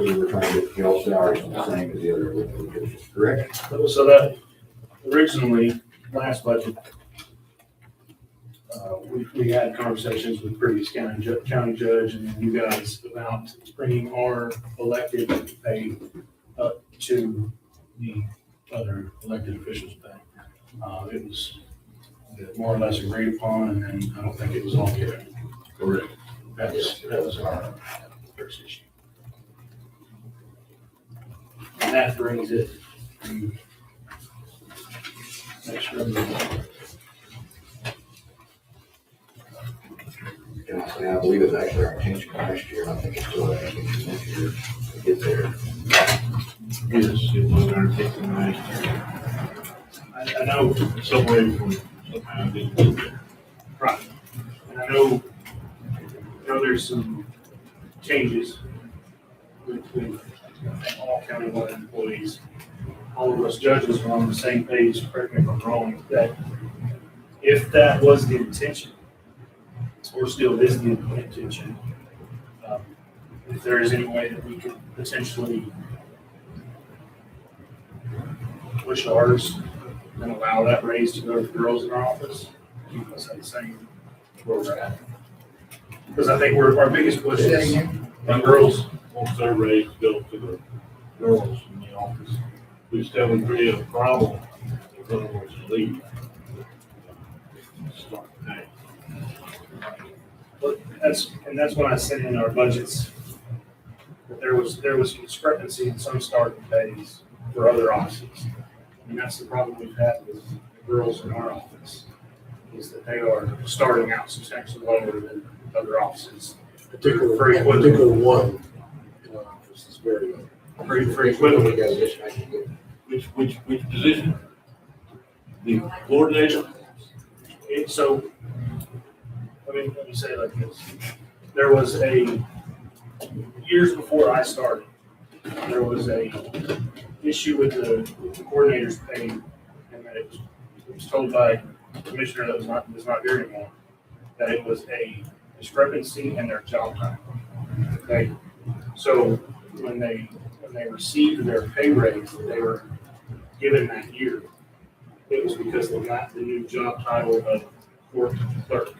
basically, we're trying to get all salaries the same as the other positions, correct? So that originally, last budget, we had conversations with previous county judge and you guys about bringing our elected pay up to the other elected officials' pay. It was more or less agreed upon, and then I don't think it was all carried. Correct. That was our first issue. And that brings it to next resolution. And I say, I believe it's actually our intention last year, and I think it's still our intention this year to get there. Yes, it was our taking last year. I know, Some way from somehow didn't get there. right, and I know there's some changes with all countywide employees. All of us judges are on the same page, correct me if I'm wrong, that if that was the intention, or still is the intention, if there is any way that we could potentially push ours and allow that raise to go to the girls in our office, keep us at the same where we're at. Because I think our biggest push is on girls. Once their raise go to the girls in the office, we still would create a problem. They're gonna want to leave. Start paying. But that's when I sent in our budgets, that there was discrepancy in some starting pays for other offices. And that's the problem we've had with the girls in our office, is that they are starting out substantially lower than other offices. Particular one in our office is very low. For equivalent. We got to disconnect it. Which position? The coordinator? So, let me say it like this. There was years before I started, there was a issue with the coordinator's pay, and that it was told by the commissioner that was not here anymore, that it was a discrepancy in their job title. Okay, so when they received their pay raise that they were given that year, it was because they got the new job title of court clerk.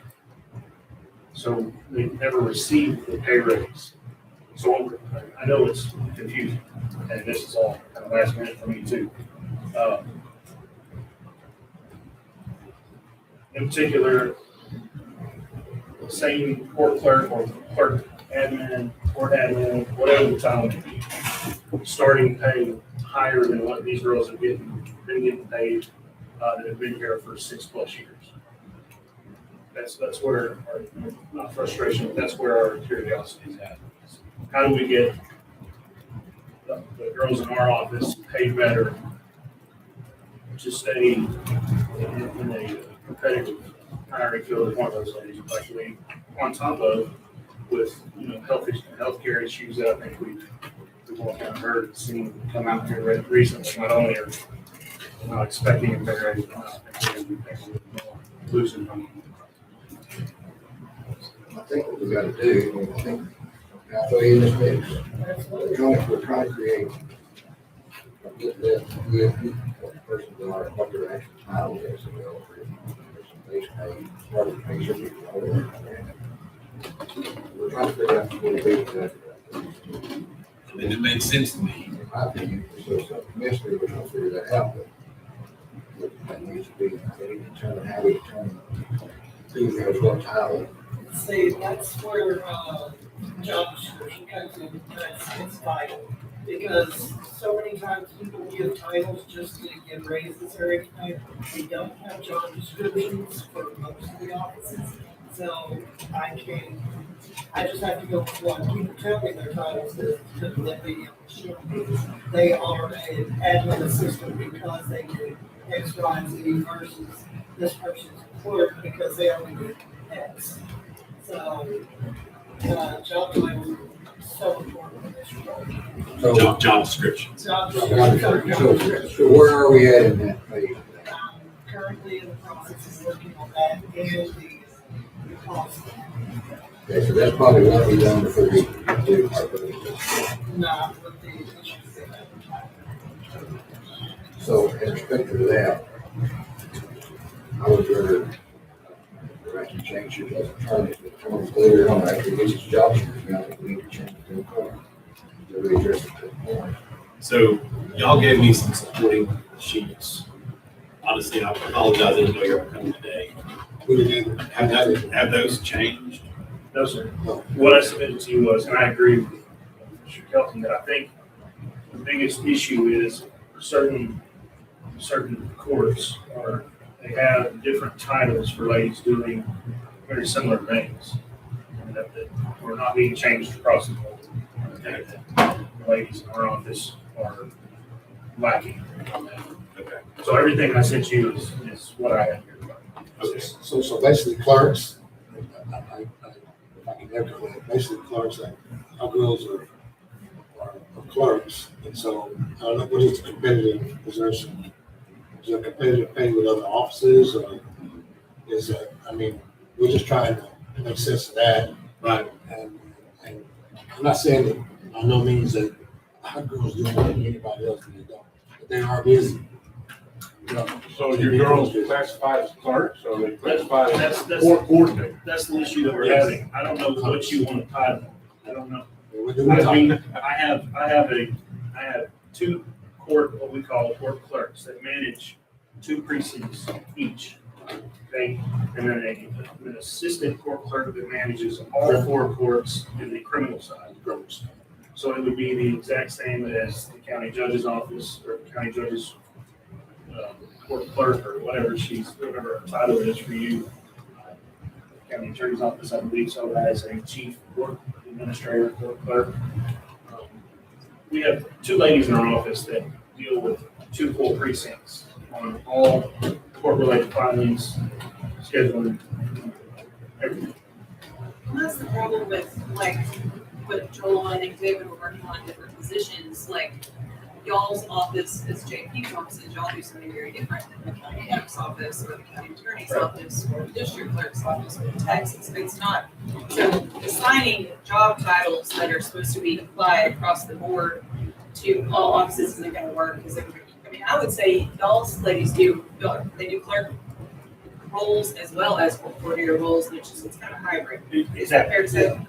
So they never received the pay raise. So I know it's confusing, and this is all kind of last minute for me too. In particular, same court clerk or clerk admin, court admin, whatever the title may be, starting pay higher than what these girls have been getting paid that have been here for 6+ years. That's where our, not frustration, but that's where our curiosity is at. How do we get the girls in our office paid better to stay in a competitive hiring field as one of those ladies, like we, on top of with healthcare issues that I think we've all kind of heard and seen come out here recently. Not only are we not expecting a pay raise, we're losing money. I think what we got to do, I'll throw you in this mix. We're trying to create what the person's are, what their actual title is, and they'll for some base pay, part of the pay should be lower. We're trying to figure out what it is. And it made sense to me. In my opinion, so commissioner, we're trying to figure that out, but that needs to be, they need to determine how we determine who has what title. See, that's where, job description comes in, it's vital. Because so many times people give titles just to get raises or anything. We don't have job descriptions for most of the offices. So I just have to go with what people tell me their titles is to let me show they are an admin assistant because they do X, Y, and Z versus this person's clerk because they only do X. So, job titles are so important in this role. So, Job descriptions. so where are we at in that phase? Currently in the process of working on that and the cost. Okay, so that's probably what we done before we do our budget. Nah, with the, So in respect to that, I would rather actually change it as a term, if the term is later on, actually gives us job description, I think we need to change it to a color. To really address it to the point. So y'all gave me some supporting sheets. Honestly, I apologize, I didn't know you were coming today. We didn't, Have those changed? No, sir. What I submitted to you was, and I agree with Mr. Kelton, that I think the biggest issue is certain courts are, they have different titles for ladies doing very similar things. And that we're not being changed across the board. Okay. The ladies in our office are lacking on that. Okay. So everything I sent you is what I have here. Okay. so basically clerks, if I can echo that, basically clerks, our girls are clerks, and so, I don't know, what is the competitive position? Is there competitive pay with other offices, or is that, I mean, we're just trying to make sense of that. Right. And I'm not saying that, by no means that our girls do more than anybody else, and they don't, but they are busy. You know, So your girls classified as clerks, or they classified as That's court coordinator? That's the issue that we're having. I don't know what you want to title. I don't know. we're doing I mean, I have two court, what we call court clerks that manage 2 precincts each. Okay, and then an assistant court clerk that manages all 4 courts in the criminal side. So it would be the exact same as the county judge's office or the county judge's court clerk or whatever whatever her title is for you. County attorney's office, I believe, so as a chief court administrator, court clerk. We have 2 ladies in our office that deal with 2 full precincts on all court-related filings, scheduling, everything. And that's the problem with, like, with Joel and I think David were working on different positions, like, y'all's office is JP's office, and y'all do something very different than the county clerk's office, or the county attorney's office, or the district clerk's office, or the taxes. It's not, so assigning job titles that are supposed to be applied across the board to all offices isn't gonna work, because I mean, I would say y'all's ladies they do clerk roles as well as coordinator roles, and it's kind of hybrid. Is that fair to say?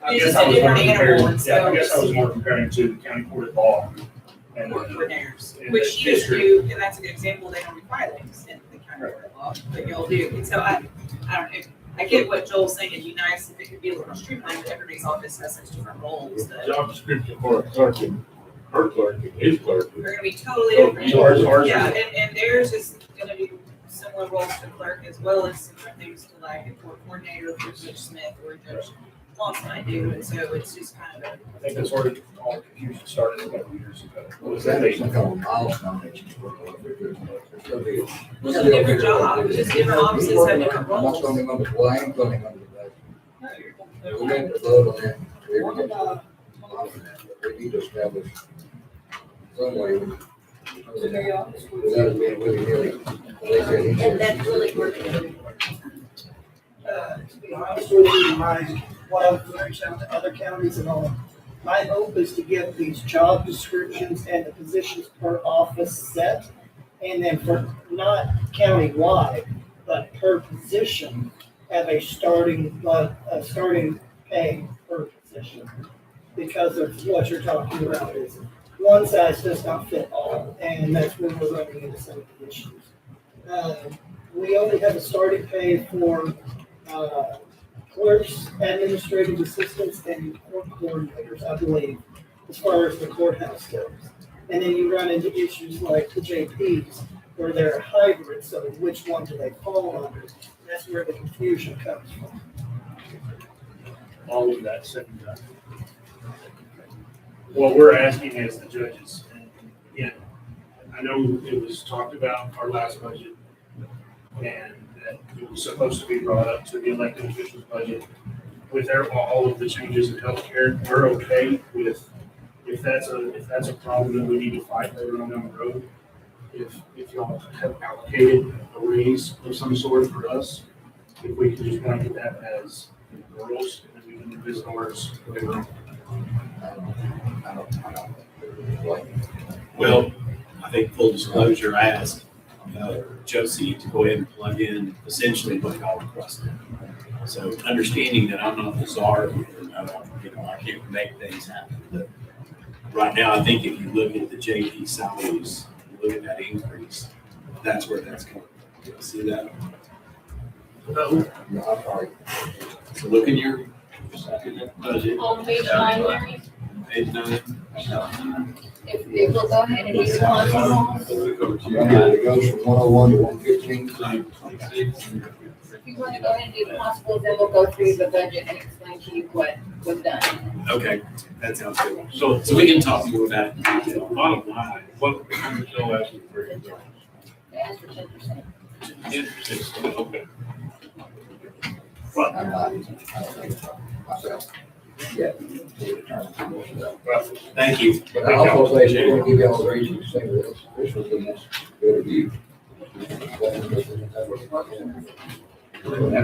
I It's guess just I a was more different animal, comparing, and yeah, I so guess I was more comparing to the county court of law. And coordinators, in which the you district. do, and that's a good example, they don't do filings in the county court of law, but y'all do. And so I don't know, I get what Joel's saying, it'd be nice if it could be a little more streamlined, but everybody's office has such different roles that Job description for a clerk and her clerk and his clerk. are gonna be totally different. Ours Yeah, are- and theirs is gonna do similar roles to clerk as well as similar things to like a court coordinator, or Judge Smith, or Judge Lawson I do, and so it's just kind of I think that's where all the confusion started a couple of years ago. What was that, some kind of milestone that you put on there? It's gonna be- It's a different job, just different offices have different I'm not roles. going under, well, I am going under the budget. No, you're- We need to vote on that. We need to we need to establish some way. Without it being willy-nilly. They said he And said- that's really working. To be honest with you, what I've reached out to other counties and all, my hope is to get these job descriptions and the positions per office set. And then for not county-wide, but per position, have a starting pay per position. Because of what you're talking about is one size does not fit all, and that's where we're running into some of the issues. We only have a starting pay for clerks, administrative assistants, and court coordinators, I believe, as far as the courthouse goes. And then you run into issues like the JPs, where they're hybrid, so which one do they fall under? That's where the confusion comes from. All of that said and done. What we're asking as the judges, and again, I know it was talked about our last budget, and that it was supposed to be brought up to the elected officials' budget. With all of the changes in healthcare, we're okay with, if that's a problem that we need to fight later on down the road. If y'all have allocated a raise of some sort for us, if we could just blanket that as girls and this works. I don't, like, Well, I think full disclosure, I asked Josie to go ahead and plug in essentially what y'all requested. So understanding that I'm not the czar, I can't make things happen. But right now, I think if you look at the JP salaries, you look at that increase, that's where that's coming from. You see that? no, I'm sorry. So look in your budget, On page 9, Mary, page 9. if we'll go ahead and do the constables. It goes from 101 to 115. If you want to go ahead and do the constables, then we'll go through the budget and explain to you what was done. Okay, that sounds good. So, So we can talk more about it in detail. bottom line, what, I'm still asking for your advice. They asked for 10%. Interesting, okay. I'm not, I don't think so, myself. Yeah. Thank you. But I also say, if we're gonna give y'all the reason to say this was the most good review. You have to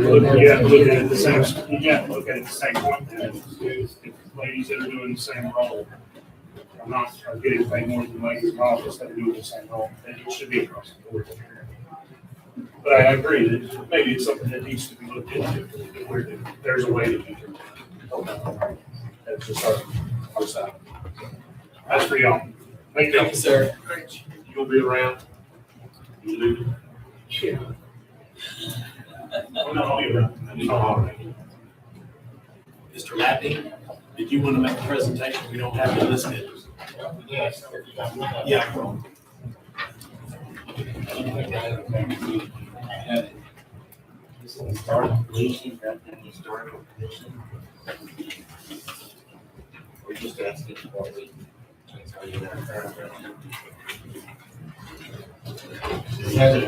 look at it at the same, you have to look at it at the same point. If ladies that are doing the same role are getting paid more than ladies in office that are doing the same role, then it should be across the board. But I agree that maybe it's something that needs to be looked into, where there's a way that you can. That's just our side. That's for y'all. Thank you. Sir. You gonna be around? You leave? Yeah. Oh, no, I'll be around. I need to holler. Mr. Lappy, did you want to make a presentation? We don't have to listen to it. Yes. Yeah. This is the start of deletion, that the historical position. We're just asking what we can tell you that current version. This has a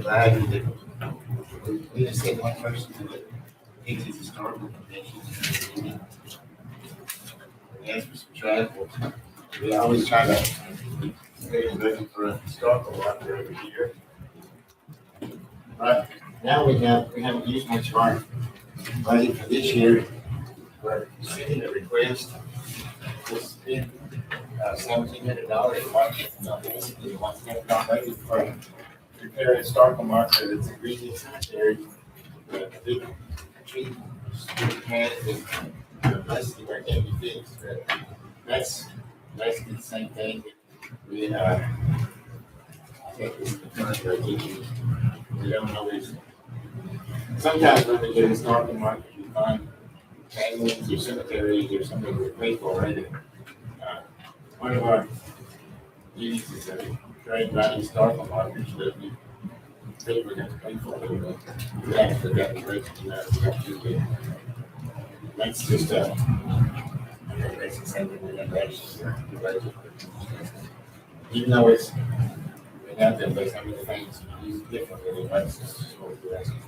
value that we just get one person to take his historical position. We ask for some travel. We always try to create a budget for a historical marker every year. But now we haven't used much of our budget for this year. We're sending a request to spend $1,700 basically what's going to budget for repair a historical marker that's a Greenwood Cemetery. The big tree has and basically where it can be fixed. That's basically the same thing that we I think this is the current budget. We don't always, sometimes when we do historical markers, we find families or cemeteries or something we pay for already. One of our duties is to trade by historical markers that we think we're going to pay for. We actually got the rates to that. We have to do. That's just I think that's something we're going to actually even though it's out there, but some of the things use differently, that's just what we're asking.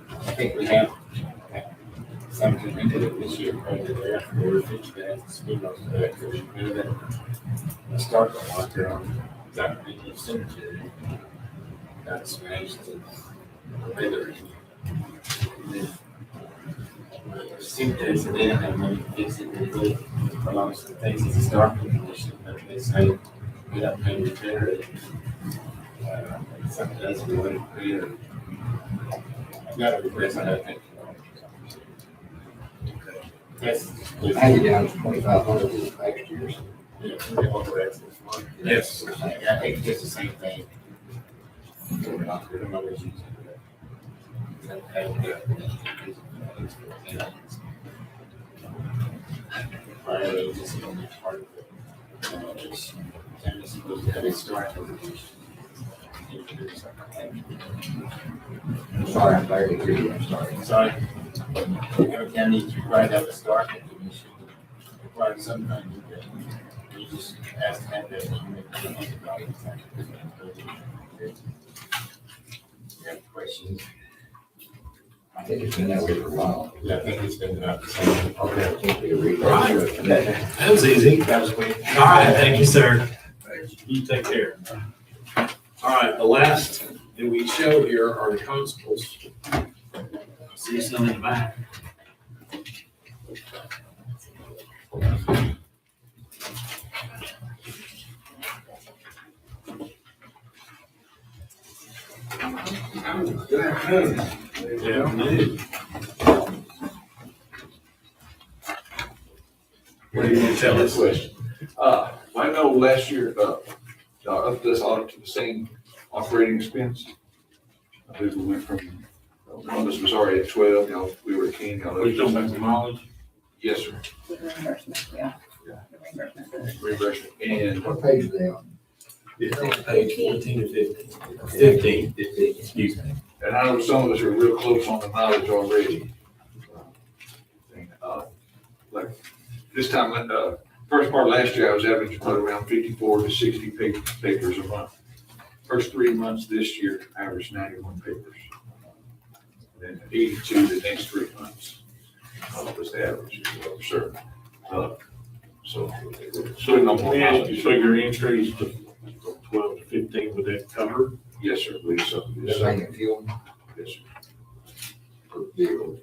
I think we have something into it this year, probably there, we're fixing that, speed of that, because we know that the start the marker on that Greenwood Cemetery got smashed to the weather. Cemeteries, they didn't have money to fix it, they really, a lot of the things is a starting condition, but they say, we got to pay repair it. Something else we want to clear. I've got a request on that thing. That's. I had you down to 2,500 this next year. Yeah, we're over at this one. Yes. I think it's the same thing. We're not always using it. Fire roads is the only part of it. And it's supposed to have a historical position. I'm sorry, I'm tired of hearing you, I'm sorry. Sorry. Every county is required to have a historical commission. Required sometimes you just ask to have that. You have questions. I think it's been that way for a while. I think it's been about the same. Okay, I think we read Right. that. That was easy. That was quick. All right, thank you, sir. You take care. All right, the last that we show here are the constables. See some in the back. Good afternoon. Good afternoon. What do you want to tell us? I know last year, y'all upped this audit to the same operating expense. I believe we went from, one of us was already at 12, y'all, we were at 10, y'all. We still make the mileage? Yes, sir. The reimbursement, yeah. Yeah. The reimbursement. Reimbursement. And What page are they on? Page 14 to 15. 15, excuse me. And I know some of us are real close on the mileage already. Like this time, first part of last year, I was averaging about around 54 to 60 papers a month. First 3 months this year, I averaged 91 papers. Then 82 the next 3 months. Was the average, for sure. So Let me ask you, so your increase to 12 to 15, would that cover? yes, sir, I believe so. Yes, Everything sir. in fuel? Yes, sir. For vehicles?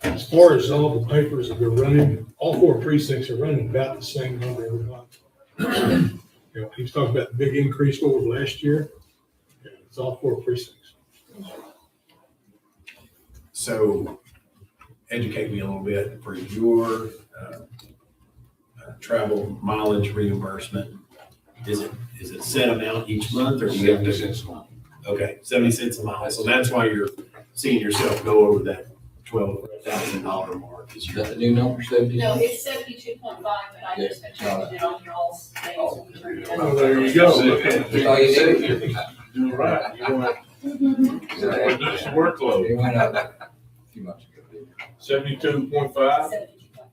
As far as all the papers that are running, all 4 precincts are running about the same number every month. You know, he was talking about the big increase over last year. Yeah, it's all 4 precincts. So educate me a little bit for your travel mileage reimbursement. Is it set amount each month or do you have 70 to? cents a month. Okay, 70 cents a mile. So that's why you're seeing yourself go over that $12,000 mark. Is Is your that the new number, 70? No, it's 72.5, but I just changed it on y'all's thing. Oh, Well, there you go. Look at That's all you it. did. Doing right. You want to reduce the workload. It went up a few months ago. 72.5?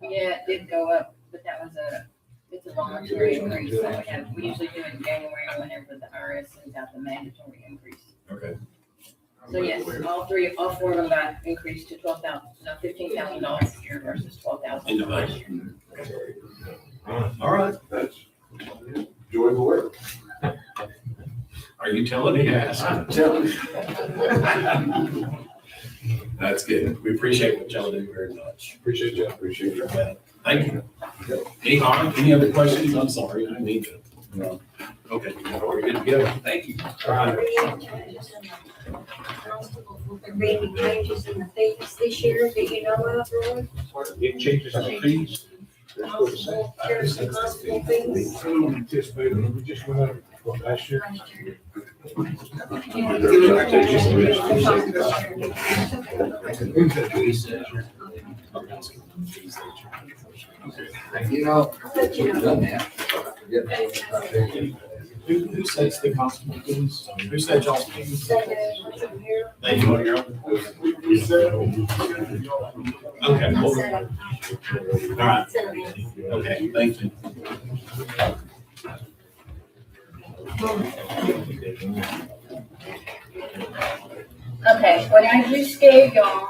Yeah, it did go up, but that was it's a voluntary increase, so we usually do it in January whenever the IRS sends out the mandatory increase. okay. So yes, all 4 of them got increased to $15,000 this year versus $12,000. In the budget. All right. That's enjoyable work. Are you telling me? Yes. I'm telling you. That's good. We appreciate what y'all do very much. Appreciate you. Appreciate your help. Thank you. Any other questions? I'm sorry, I need to. No. Okay, we're good to go. Thank you. All right. Any changes in the fees this year that you know of, Roy? It changes in fees. Constable, sheriff's and constable fees? We just went up from last year. You know, you've done that. Who sets the constable fees? Who sets y'all's fees? Here. They do it here. Okay, hold on. All right. Okay, thank you. Okay, what I just gave y'all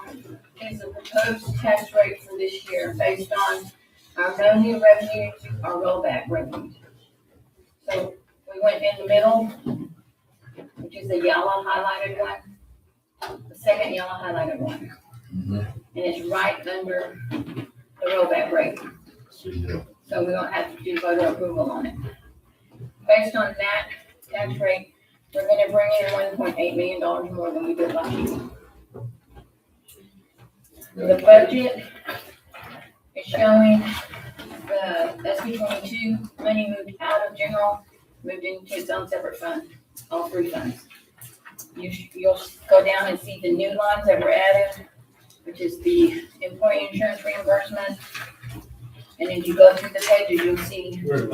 is a proposed tax rate for this year based on our no new revenues, our rollback revenues. So we went in the middle, which is the yellow highlighted one, the second yellow highlighted one. And it's right under the rollback rate. So we don't have to do voter approval on it. Based on that tax rate, we're gonna bring in $1.8 million more than we did last year. The budget is showing the SB 22 money moved out of general, moved into its own separate fund, all 3 funds. You'll go down and see the new lines that were added, which is the employee insurance reimbursement. And if you go through the pages, you'll see, Oh.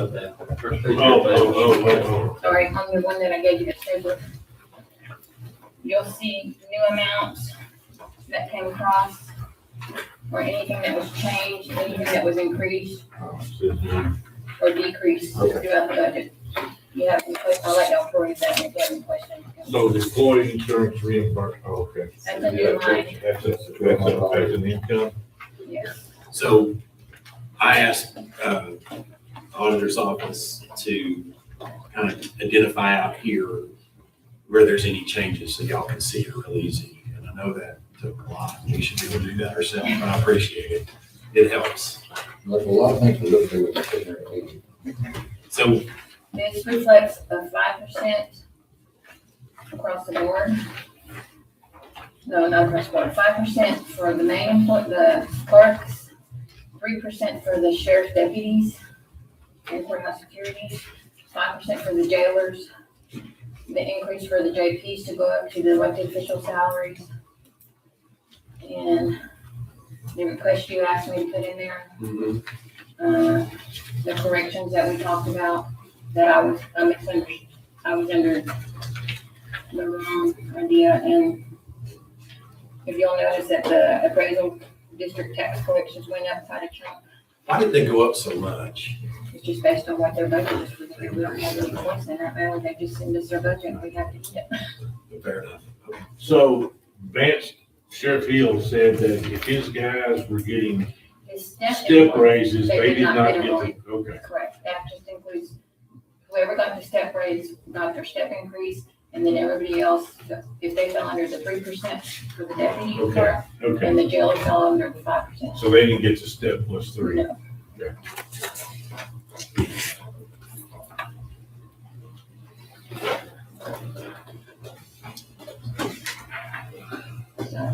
sorry, on the one that I gave you the paper. You'll see new amounts that came across, or anything that was changed, anything that was increased or decreased throughout the budget. You have any questions? I'll let y'all peruse that if you have any questions. So the employee insurance reimbursement, okay. That's a new line. That's an income? Yes. So I asked auditor's office to kind of identify out here where there's any changes so y'all can see it real easy. And I know that took a lot. We should be able to do that ourselves, but I appreciate it. It helps. There's a lot of things to look through when you're sitting there at a meeting. So This reflects a 5% across the board. No, not across the board, 5% for the main, the clerks, 3% for the sheriff's deputies and courthouse security, 5% for the jailers, the increase for the JPs to go up to the elected official salaries. And the request you asked me to put in there, the corrections that we talked about, that I was under the wrong idea. And if you'll notice that the appraisal district tax collections went up quite a chunk, why did they go up so much? it's just based on what their budget is for the year. We don't have any choice in that matter. They just send us their budget and we have to hit it. Fair enough. So Vance, Sheriff Hill said that if his guys were getting His step step raises, They they did did not not get a get the, okay. Correct. That just includes whoever got the step raise, got their step increase, and then everybody else, if they fell under the 3% for the deputy Okay. clerk, Okay, and the jailer fell under the 5%. so they didn't get the step plus 3. No.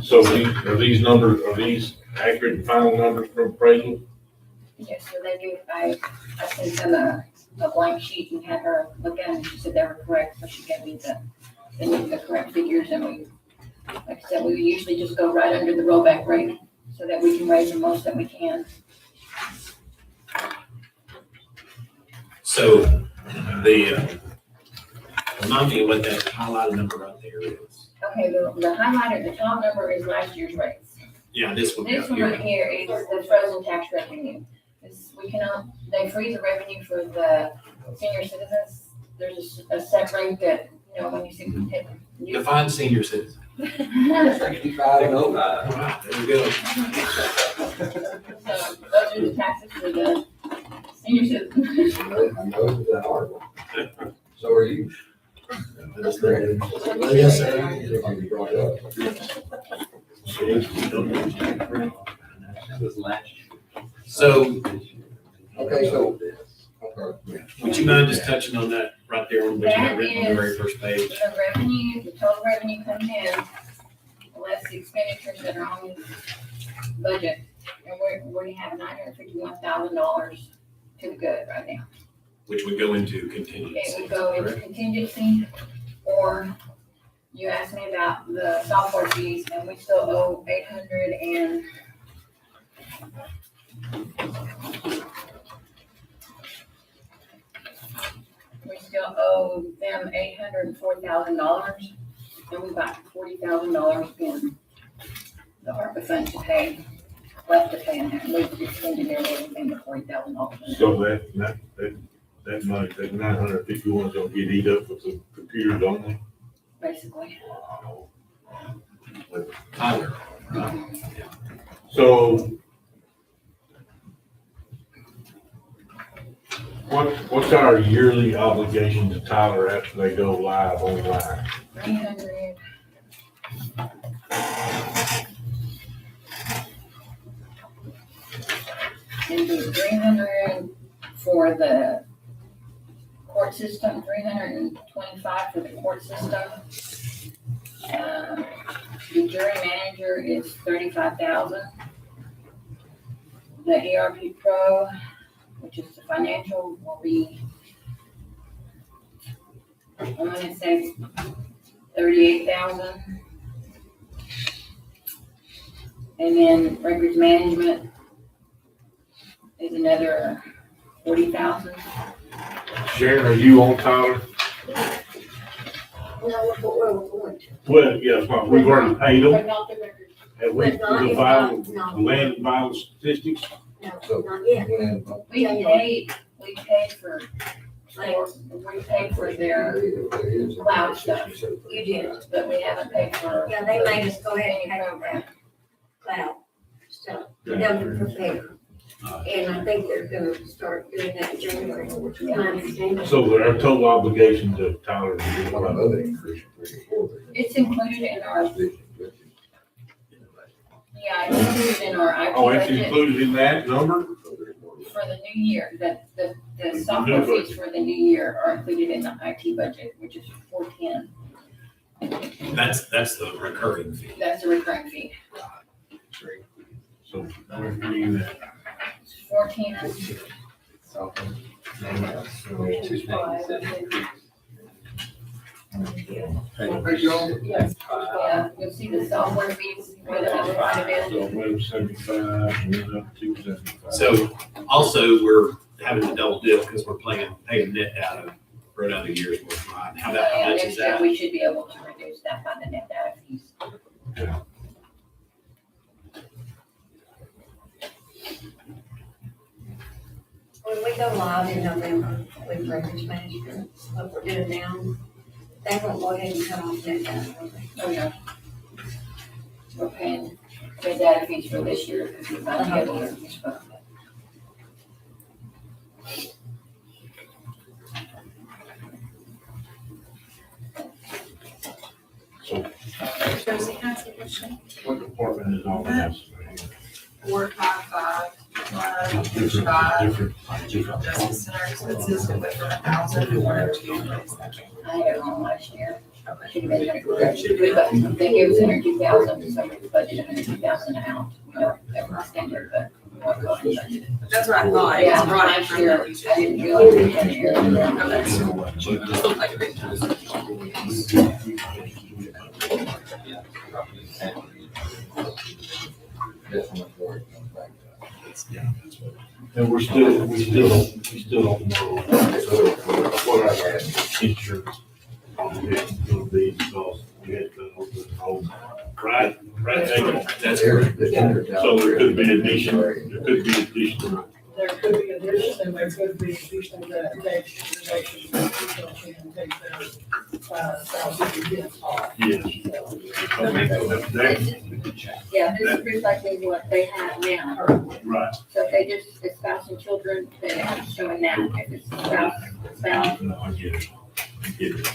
So are these numbers, are these accurate and final numbers from appraisal? Yes, so they do, I sent them a blank sheet and had her look at them, and she said they were correct, so she gave me the correct figures, and we, like I said, we usually just go right under the rollback rate, so that we can raise the most that we can. So remind me of what that highlighted number right there is. Okay, the highlighter, the top number is last year's rates. Yeah, this one. This one right here is the frozen tax revenue. We cannot, they freeze the revenue for the senior citizens. There's a set rate that, you know, when you see. Define senior citizen. 65 and over. Wow, there we go. So those are the taxes for the senior citizens. I know it's that hard one. So are you. That's correct. Yes, sir. You brought it up. So Okay, so, okay. would you mind just touching on that right there on what you have written on the very first page? The revenue, the total revenue coming in, less the expenditures that are on the budget. And we have $951,000 to the good right now. Which would go into contingency. It would go into correct? contingency, or you asked me about the software fees, and we still owe we still owe them $804,000, and we got $40,000 in the ARPA funds to pay, left to pay in there. We've expended nearly everything but $40,000. So that money, that 951 is gonna get eat up with the computers only? Basically. With Tyler. right? So what's our yearly obligation to Tyler after they go live online? 300. And do 300 for the court system, 325 for the court system. The jury manager is 35,000. The ERP Pro, which is the financial, will be, I'm gonna say 38,000. And then records management is another 40,000. Sharon, are you on Tyler? No, but we're going to. Well, yeah, that's fine. We've already paid But them. not the record. Have we, But not the in vital, no. the land and vital statistics? No, So, not yet. We paid for their cloud stuff, You did. but we haven't paid for. Yeah, they made us go ahead and pay for that cloud stuff. Them to prepare. And I think they're gonna start doing that in January. My understanding. So our total obligation to Tyler is Well, what? another increase from 3 to 4. It's included in our, yeah, it's included in our IT Oh, it's budget included in that number? for the new year. The software fees for the new year are included in the IT budget, which is 410. That's the recurring fee. That's the recurring fee. So, we're agreeing that. It's 410. Yes. Yeah, you'll see the software fees went up quite a bit. So, went 75, went up to 75. So also, we're having to double dip because we're paying net out of for another year's worth of mine. How Yeah, much next is year that? we should be able to reduce that by the net data fees. When we go live in November with records management, what we're doing now, they won't go ahead and cut off that data. Oh, no. We're paying the data fees for this year because we're not able to use them. Josie, can I ask a question? What department is all this? 455, Different. Justice Center expenses, it went from 1,000 to 102. I had it wrong last year. Should have been but they gave us 102,000, so we budgeted 102,000 out. You know, that was standard, but we won't go and budget it. That's what I thought. Yeah, It's brought in last from year, the- I didn't realize we had an error. Okay. Still like a big time. And we still don't know what our insurance obligation will be because we had to open the whole, right? That's Correct. So there could be additional, There could be addition, and there could be additional dedication, relations, that people can take their, certificates off. yes. Yeah, this is reflecting what they have now. Right. So if they just, it's spouse and children, then it's showing that. If it's spouse, No, I get it. I get it.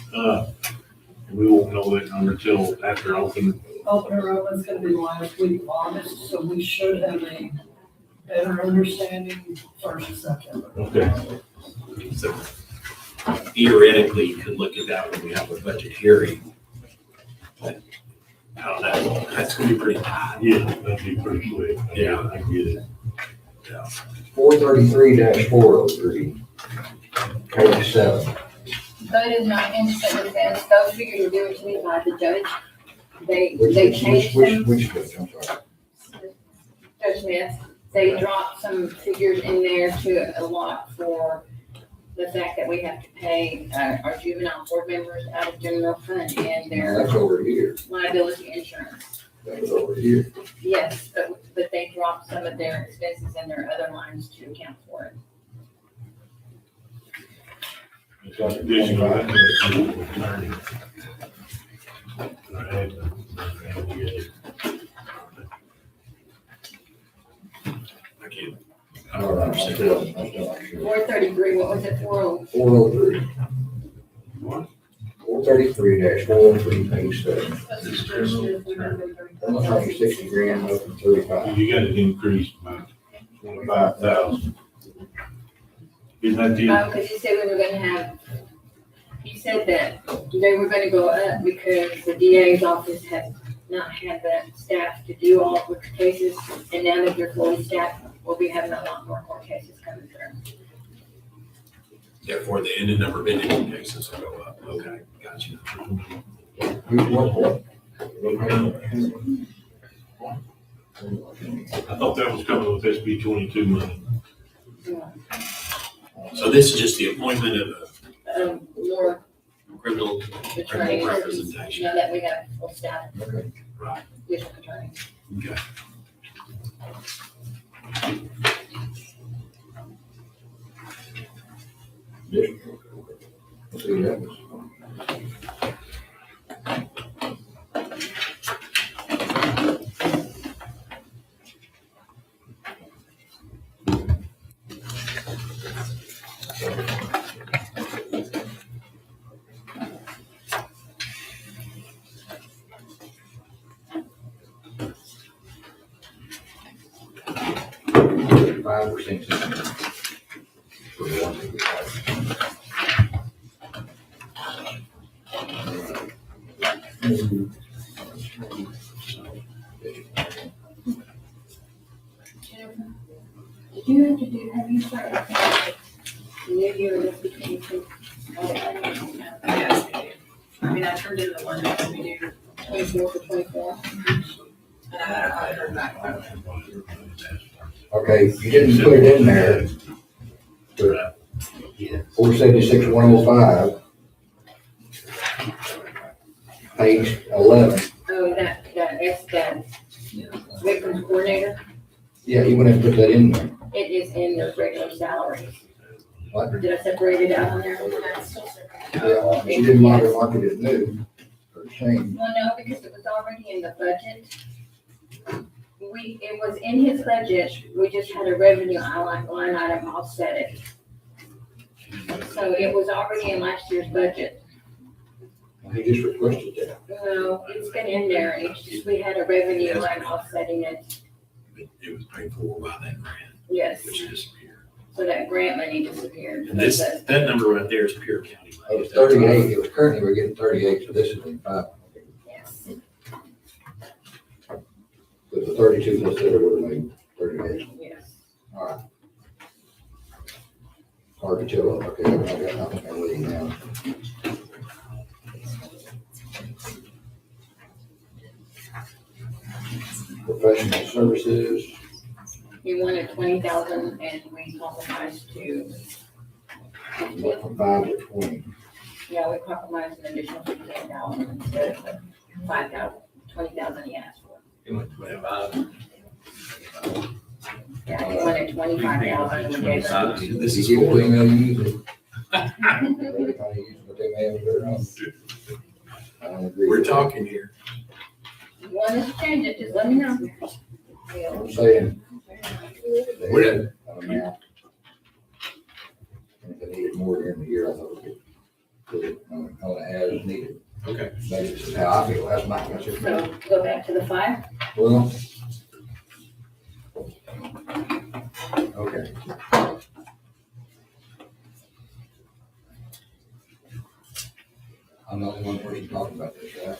We won't know that number until after open. Open enrollment's gonna be last week of August, so we should have a better understanding first of September. Okay. So theoretically, you could look at that when we have a budget hearing. But I don't know, that's gonna be pretty high. Yeah, that'd be pretty quick. Yeah. I get it. 433-403, page 7. but it is not instant defense. Those figures were given to me by the judge. They Which changed them. judge? I'm sorry. Judge Smith, they dropped some figures in there to allot for the fact that we have to pay our juvenile board members out of general fund and their That's over here. liability insurance. That was over here. Yes, but they dropped some of their expenses and their other lines to account for it. It's like additional. I can't. I All don't right, understand. I'm still not sure. 433, what was it, 40? 403. What? 433-403, page 7. That's the first year we've been very- I'm not trying to 60 grand, up from 35. You got it increased by 25,000. Isn't that the? Because he said we were gonna have, he said that they were gonna go up because the DA's office has not had the staff to do all of the cases, and now that they're fully staffed, we'll be having a lot more court cases coming through. Therefore, the ended number of ending cases will go up. Okay, gotcha. What? I thought that was coming with SB 22 money. So this is just the appointment of More a criminal attorneys, representation. now that we have full staff, Right. district attorneys. Okay. See, that was. 5% for the ones that we Did you have to do, have you started? The new year is between two. Yes, we do. I mean, I turned in the one that we do. 24 to 24. And I haven't heard back from them. Okay, you didn't put it in there. But 476, 105. Page 11. Oh, that victims coordinator, Yeah, you wouldn't have put that in there. it is in the regular salary. What? Did I separate it out on there? Yeah, you didn't mark it as new or change. Well, no, because it was already in the budget. It was in his budget, we just had a revenue line item offset it. So it was already in last year's budget. He just requested that. No, it's been in there, it's just, we had a revenue line offsetting it, It was paid for by that grant, yes, which disappeared. so that grant money disappeared. And this, that number right there is pure county It money. was 38, it was currently, we're getting 38, so this is in 5. Yes. So the 32 plus that would have made 38. Yes. All right. Hard to tell. Okay, I think I'm ready now. Professional services, He wanted 20,000 and we compromised to, went from 5 to 20. yeah, we compromised an additional 15,000 instead of the 5,000, 20,000 he asked for. It went 25. Yeah, he wanted 25,000. We gave him- This is You get what for, email you use it. Every time you use what they may have their own. I don't agree. we're talking here. You want us to change it, just let me know. I'm saying. We're- Amount. If they needed more during the year, I thought we could put it on as needed. Okay. Maybe this is how I feel, that's just me. So go back to the 5. Well. Okay. I'm the only one person talking about this, right?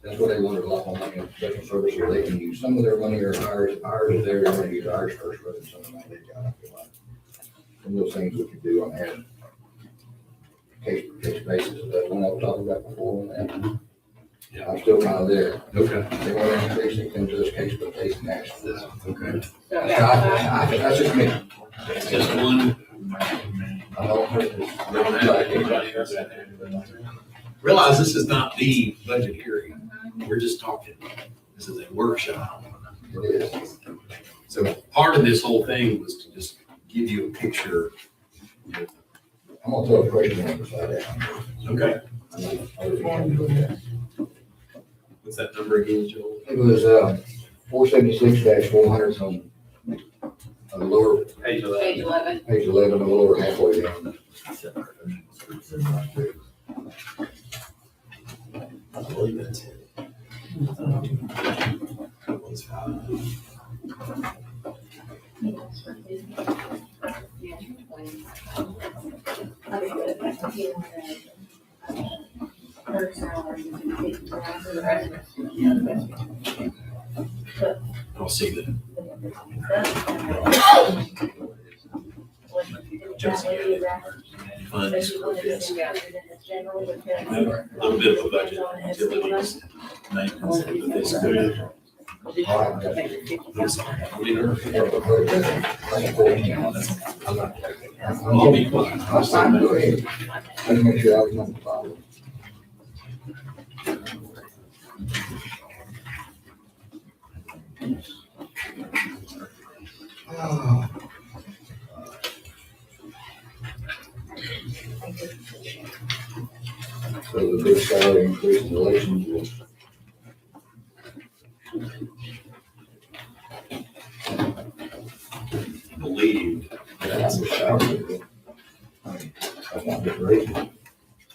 That's what they wanted, a lot more money in special service, where they can use some of their money or ours is there, they're gonna use ours first, rather than some of the money they got, I feel like. Some of those things we could do on that case basis, that's one I was talking about before, on that. Yeah. I'm still kind of there. Okay. They want to increase it into this case, but they can actually. Okay. So That's just me. It's just one. I don't think it's- Realize this is not the budget hearing. We're just talking. This is a workshop. It is. So part of this whole thing was to just give you a picture. I'm gonna throw a question on the side. Okay. It What's that number again, Joel? was, 476-400 from the lower, Page Page 11. page 11, a little over halfway down. I believe that's it. That one's fine. Yeah, 20. Her salary is 50,000 for the residents. I'll see that. Funds for this. A little bit of a budget, utilities, maintenance, and this. All right, got you. I'm sorry. I'll be quiet. I'm fine, go ahead. Let me make sure I was on the bottom. So the big salary increase in elections was. Believed. That's the salary. That's not the rate.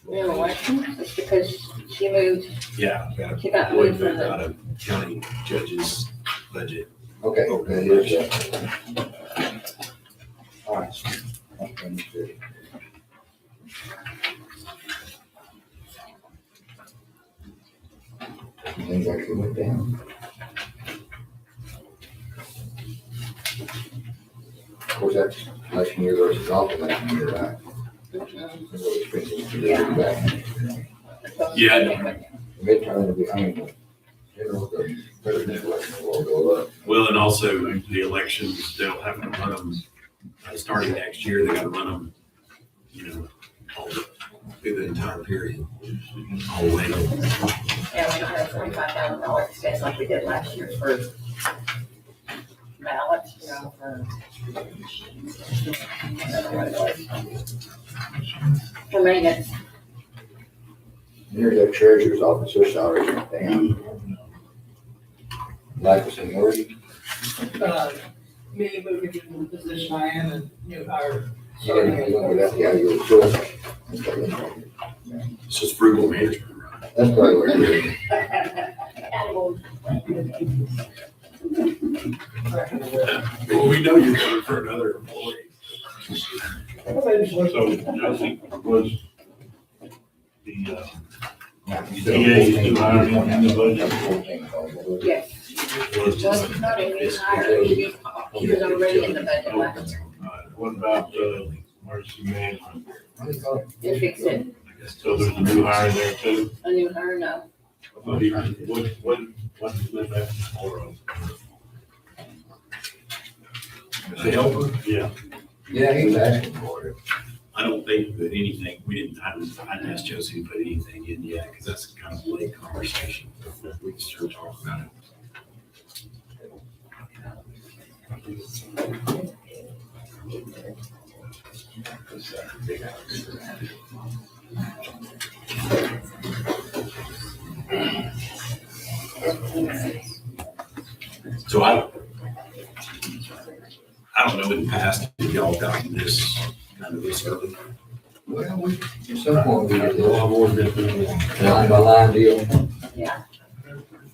No election, it's because she moved, Yeah. she got Boy, moved from out the, of county judge's budget. Okay, that is, that election year versus off election year, right? Really expensive to do that. Yeah. Midterm will be, I mean, general, the presidential election will go up. Well, and also the elections, they'll have to run them, starting next year, they gotta run them, all through the entire period. All the way. Yeah, we don't have $45,000 expense like we did last year for ballots, for maintenance. Here's our treasurer's officer salary down. Lack of seniority. Me moving into the position I am and new hire. You don't get that guy, you're sure. It's just frugal management. That's probably what it is. Well, we know you're going for another employee. So, Josie, was the, DA is hiring in the budget? Yes. Wasn't not a new hire, he was already in the budget last year. What about, emergency management? They fixed it. So there's a new hire there too? A new hire, no. What is that for? The helper? Yeah. Yeah, he was asking for it. I don't think that anything, I didn't ask Josie to put anything in yet, because that's kind of a late conversation. We can start talking about it. So I don't know in the past if y'all gotten this kind of this early. Well, we, at some point, we get A lot the more different. line by line deal. Yeah.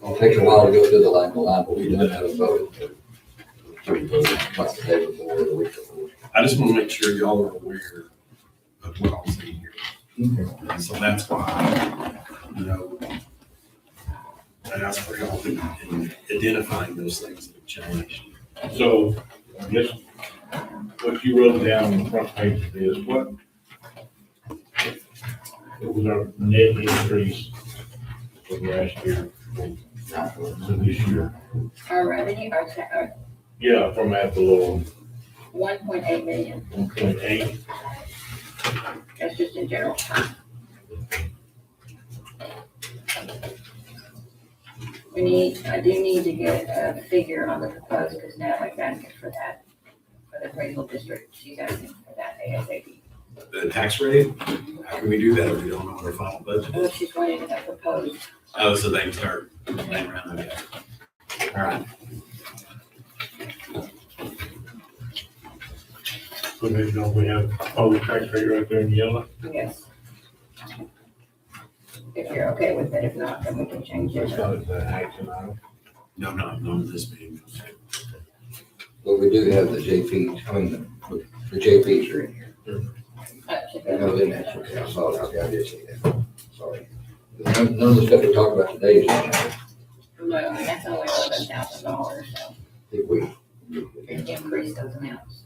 It'll take a while to go through the line by line, but we didn't have a vote. We voted like the day before or the week before. I just want to make sure y'all are aware of what I'm saying here. And so that's why, I asked for help in identifying those things that have changed. So, I guess, what you wrote down on the front page of this, what was our net increase from last year to this year? Our revenue, our Yeah, from ad valorem, 1.8 million, 1.8. that's just in general. I do need to get a figure on the proposed, because Natalie's asking for that, for the appraisal district, she's asking for that ASAP. The tax rate, how can we do that if we don't know what our final budget Well, is? she's wanting to propose. Oh, so they can start playing around with that. All right. So maybe don't we have public tax rate right there in yellow? Yes. If you're okay with it, if not, then we can change it. No, this being. But we do have the JPs, I mean, the JPs are in here. I know they mentioned, okay, I saw it, okay, I did see that, sorry. None of the stuff we talked about today is in there. No, I mean, that's only $11,000, so If we, we can increase those amounts.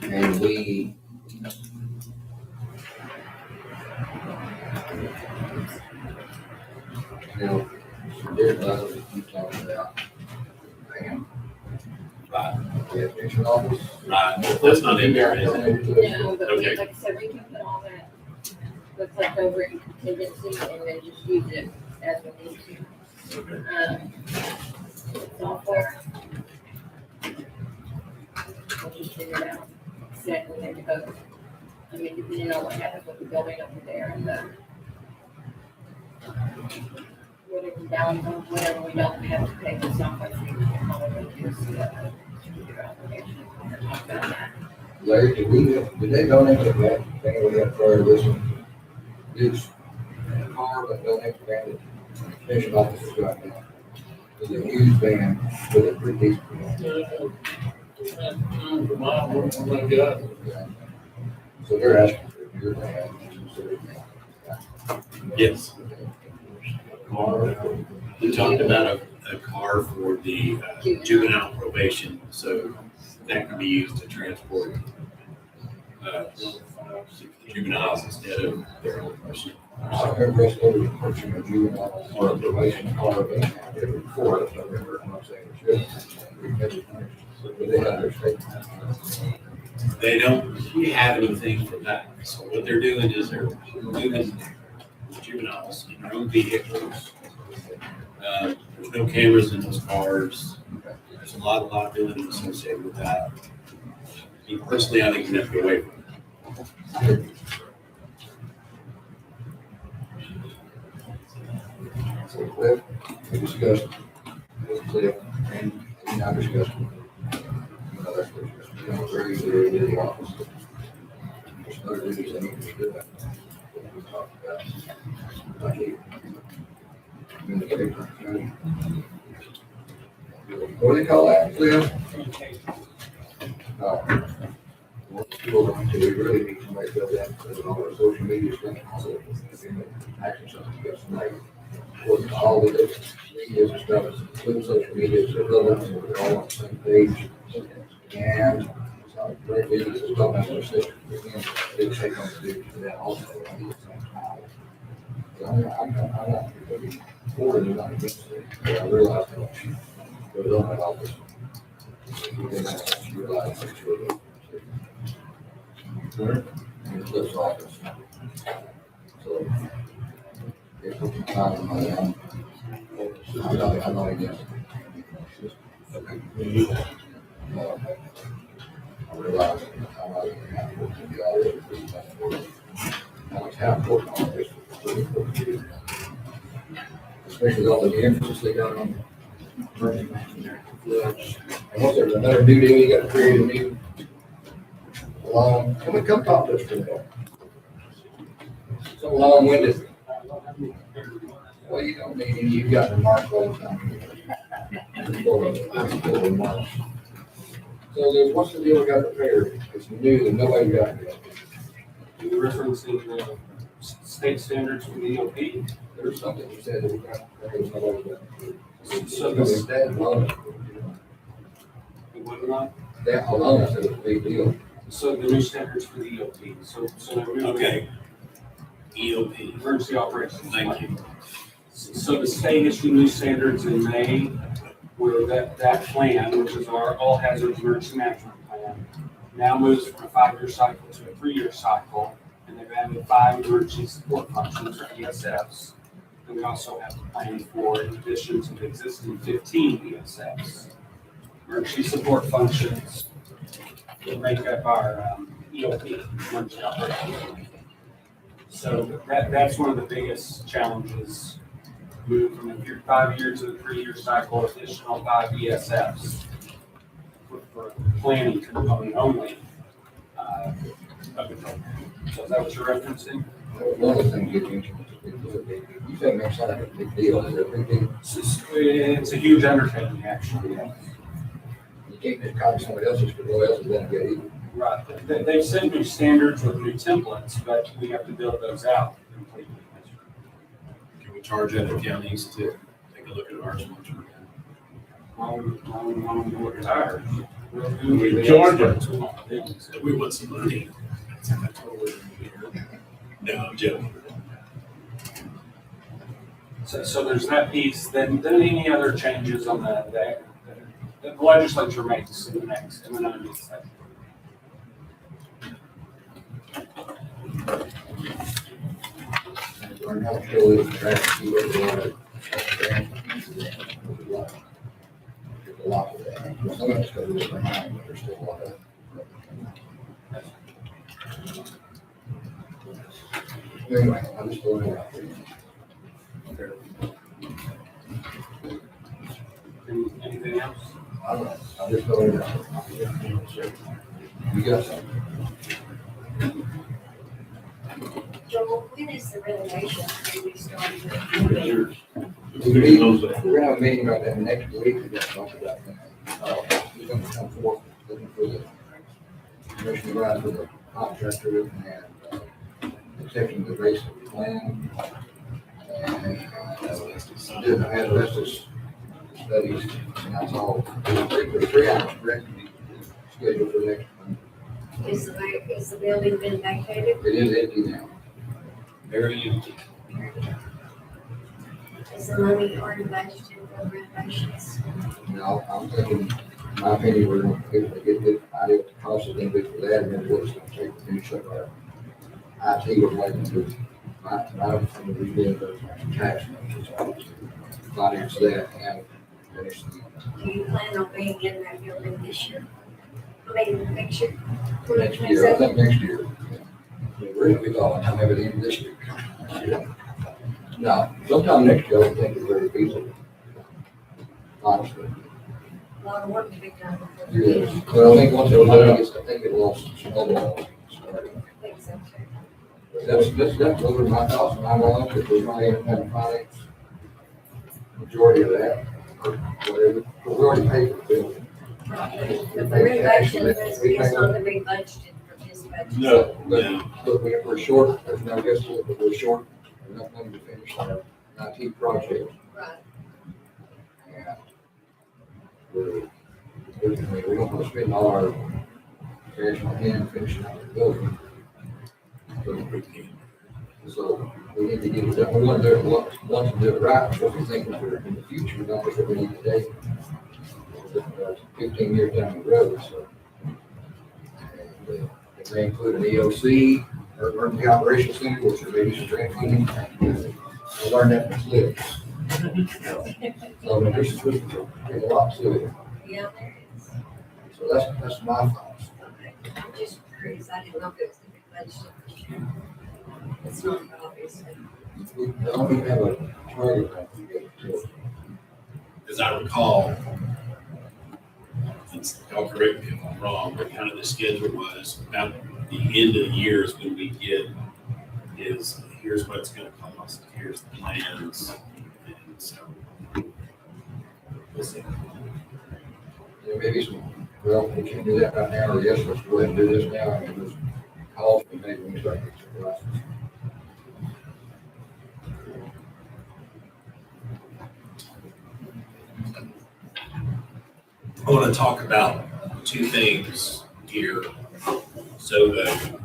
and we. Now, there's another that you talked about. Bam. Right. The extension office. Right, that's not in there, is it? No, but Okay. like I said, we can put all that, what's left over in contingency and then just use it as we need to. Okay. Software. We'll just figure it out. Exactly, maybe both. I mean, depending on what happens with the building over there and the whatever balance on, whatever we don't have to pay for software fee, we can probably just, computer application. We'll talk about that. Larry, did they donate to that thing we had prior to this one? It's a car that donate to that, extension office is right now. It's a huge van with a pretty decent. So they're asking for your van. Yes. We talked about a car for the juvenile probation, so that can be used to transport juveniles instead of their own person. I remember us going to purchasing a juvenile or a probation car, they had it before, I remember, I'm not saying it should. But they had their statement. They don't have anything for that. So what they're doing is they're moving juveniles in their own vehicles. There's no cameras in those cars. There's a lot of liability associated with that. Me personally, I think you have to get away from it. So Cliff, we discussed, Cliff, and we now discussed. You know, very, very busy office. There's other duties that need to be done. We talked about. Budget. Communication. What do they call that, Cliff? What people don't do, we really need somebody to build that, because all our social media stuff, also, action something gets tonight. With all the different medias and stuff, including social media, so build up, so we're all on the same page. And so very busy, so don't have to sit, again, big take on the do that also. At the same time. So I'm not really for it, not against it, but I realize how much goes on in that office. You realize it's really. In Cliff's office. So. If we can find money, I'm not against it. I realize how much we have to work to be all over the how much half work on this. Especially with all the emphasis they got on emergency management. And once there's another new deal, you got to create a new come talk to us for that. So long-winded. Well, you don't need any, you've got remarks all the time. So there's, what's the deal we got prepared? It's new and nobody got it yet. You're referencing the state standards for the EOP? There's something you said that we got prepared, nobody got it. So Because that alone, what not? that alone is a big deal. So the new standards for the EOP, so they're moving. Okay. EOP. Emergency operations. Thank you. So the state issued new standards in May, where that plan, which is our all hazards emergency management plan, now moves from a 5-year cycle to a 3-year cycle, and they've added 5 emergency support functions, or ESFs. And we also have a plan for in addition to the existing 15 ESFs. Emergency support functions that make up our EOP, emergency operations. So that's one of the biggest challenges. Move from a 5-year to a 3-year cycle, additional 5 ESFs for planning component only. So is that what you're referencing? One of the things you mentioned, you said it makes like a big deal, is it a big deal? It's a huge undertaking, actually. You can't just copy somebody else's, because nobody else is gonna get it. Right. They've sent new standards with new templates, but we have to build those out completely. Can we charge other counties to take a look at ours once we're I'm retired. We charge them. done? We want some money. No, I'm joking. So there's that piece, then any other changes on the legislature makes in the next, in the next session. Learn how to kill it, track, see what they want. There's a lot of that. Some of it's goes with their mind, but there's still a lot of. Anyway, I'm just throwing it out there. Anything else? I don't know, I'm just throwing it out there. You got something? Joel, when is the renovation going to be started? We're gonna have a meeting about that next week, we're gonna talk about that. We're gonna come forth, looking for the commission grant for the contractor and, accepting the base of the plan. And, doing the asbestos studies, and that's all. There's 3 hours, correct? scheduled for next month. Is the building been vacated? It is empty now. Very empty. Is the money already budgeted for renovations? No, I'm thinking, in my opinion, we're gonna get a good idea what the cost is gonna be for that, and then what it's gonna take to finish up our IT related to my from the rebuild of tax measures. Finance that and finish the Do you plan on being in that building this year? I mean, next year? next year, I think next year. I mean, we're gonna be going, I'm at the end of this year. No, sometime next year, I think it's very feasible. Honestly. A lot of work to be done before. the Yes, end. well, I think once the money gets, I think it will snowball. I think so too. That's over my thoughts, and I'm on, because we're not even having finance. Majority of that, or whatever, because we already paid for the building. But the renovation is not gonna be budgeted for this budget. No, But we're short, there's no guess, but we're short, enough money to finish our IT project. Right. And we don't want to spend all our cash on hand finishing out the building. So we need to get it done. We want to do it once and do it right, what we're thinking for in the future, not what we need today. 15 years down the road, so. And, it may include an EOC, or emergency operations center, which are maybe some grant funding. I learned that from Slips. So, I mean, there's a lot to it. Yeah, there is. So that's my thoughts. I'm just curious, I didn't know if it was gonna be budgeted for sure. It's not, obviously. We don't even have a target. As I recall, y'all correct me if I'm wrong, but kind of the schedule was about the end of the year is when we get is, here's what it's gonna cost, here's the plans. And so, we'll see. There may be some, well, we can't do that right now, or yes, let's go ahead and do this now, and just call and maybe we start getting some prices. I want to talk about two things here. So that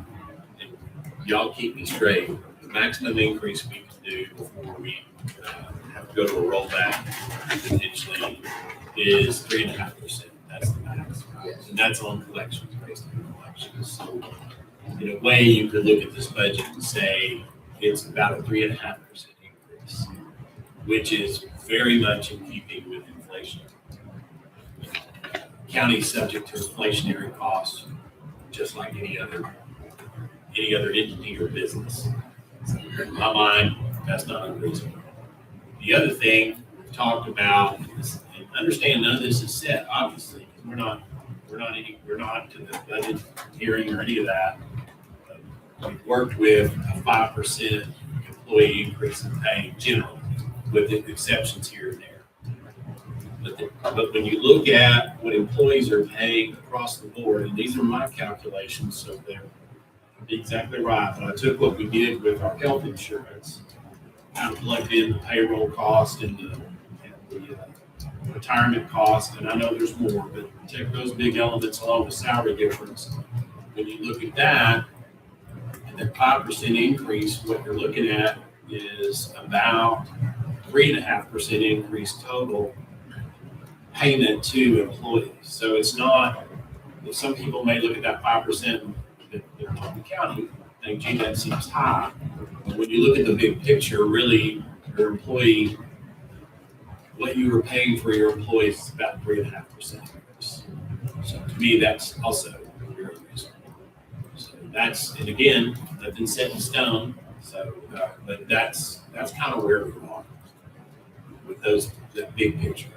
y'all keep me straight, the maximum increase we can do before we have to go to a rollback potentially is 3.5%. That's the max, right? And that's on collections, based on collections. So in a way, you could look at this budget and say it's about a 3.5% increase, which is very much in keeping with inflation. County's subject to inflationary costs, just like any other entity or business. In my mind, that's not unreasonable. The other thing we've talked about is, and understand none of this is set, obviously, because we're not to the budget hearing or any of that. We've worked with a 5% employee increase in pay generally, with the exceptions here and there. But when you look at what employees are paying across the board, and these are my calculations, so they're exactly right, but I took what we did with our health insurance, kind of plugged in the payroll cost and the retirement cost, and I know there's more, but take those big elements along with salary difference. When you look at that, and the 5% increase, what you're looking at is about 3.5% increase total payment to employees. So it's not, some people may look at that 5% that they're on the county, think, gee, that seems high. But when you look at the big picture, really, your employee, what you were paying for your employees is about 3.5% increase. So to me, that's also very reasonable. So that's, and again, nothing set in stone. So, but that's kind of where we are with that big picture.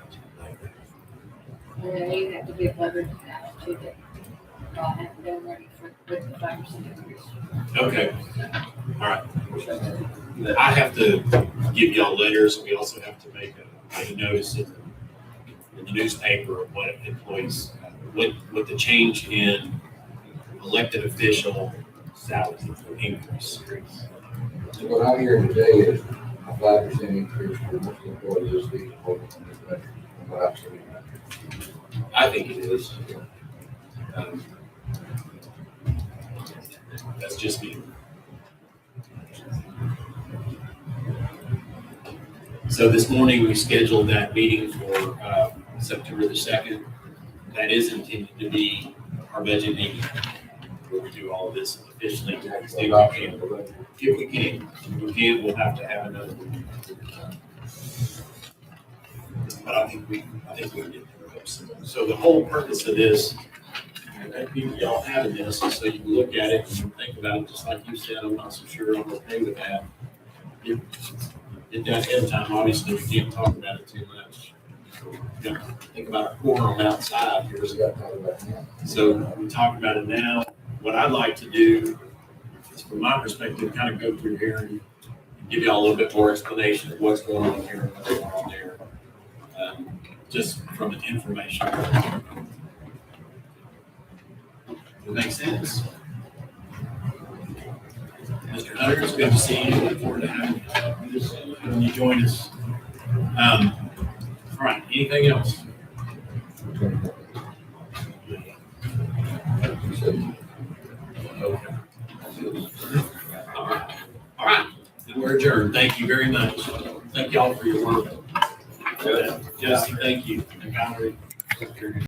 And then you have to give leverage out to the, y'all have to go ready with the 5% increase. Okay, all right. I have to give y'all letters. We also have to make a notice in the newspaper of what employees, what the change in elected official salaries increase. So what I'm hearing today is a 5% increase for most employees, what I've seen. I think it is. Um, That's just me. So this morning, we scheduled that meeting for September the 2nd. That is intended to be our budget meeting, where we do all of this officially. If we can, we'll have to have another one. But I think we can get through it. So the whole purpose of this, and y'all having this, is so you can look at it and think about it, just like you said. I'm not so sure I'm okay with that. Get that ahead of time. Obviously, we can't talk about it too much. You know, think about a corner on the outside here. So we talk about it now. What I'd like to do is, from my perspective, kind of go through here and give y'all a little bit more explanation of what's going on here and what's going on there. Just from an information. Does it make sense? Mr. Hunter, it's good to see you. Look forward to having you join us. All right, anything else? Okay. All right, then we're adjourned. Thank you very much. Thank y'all for your work. Jesse, thank you. And Valerie.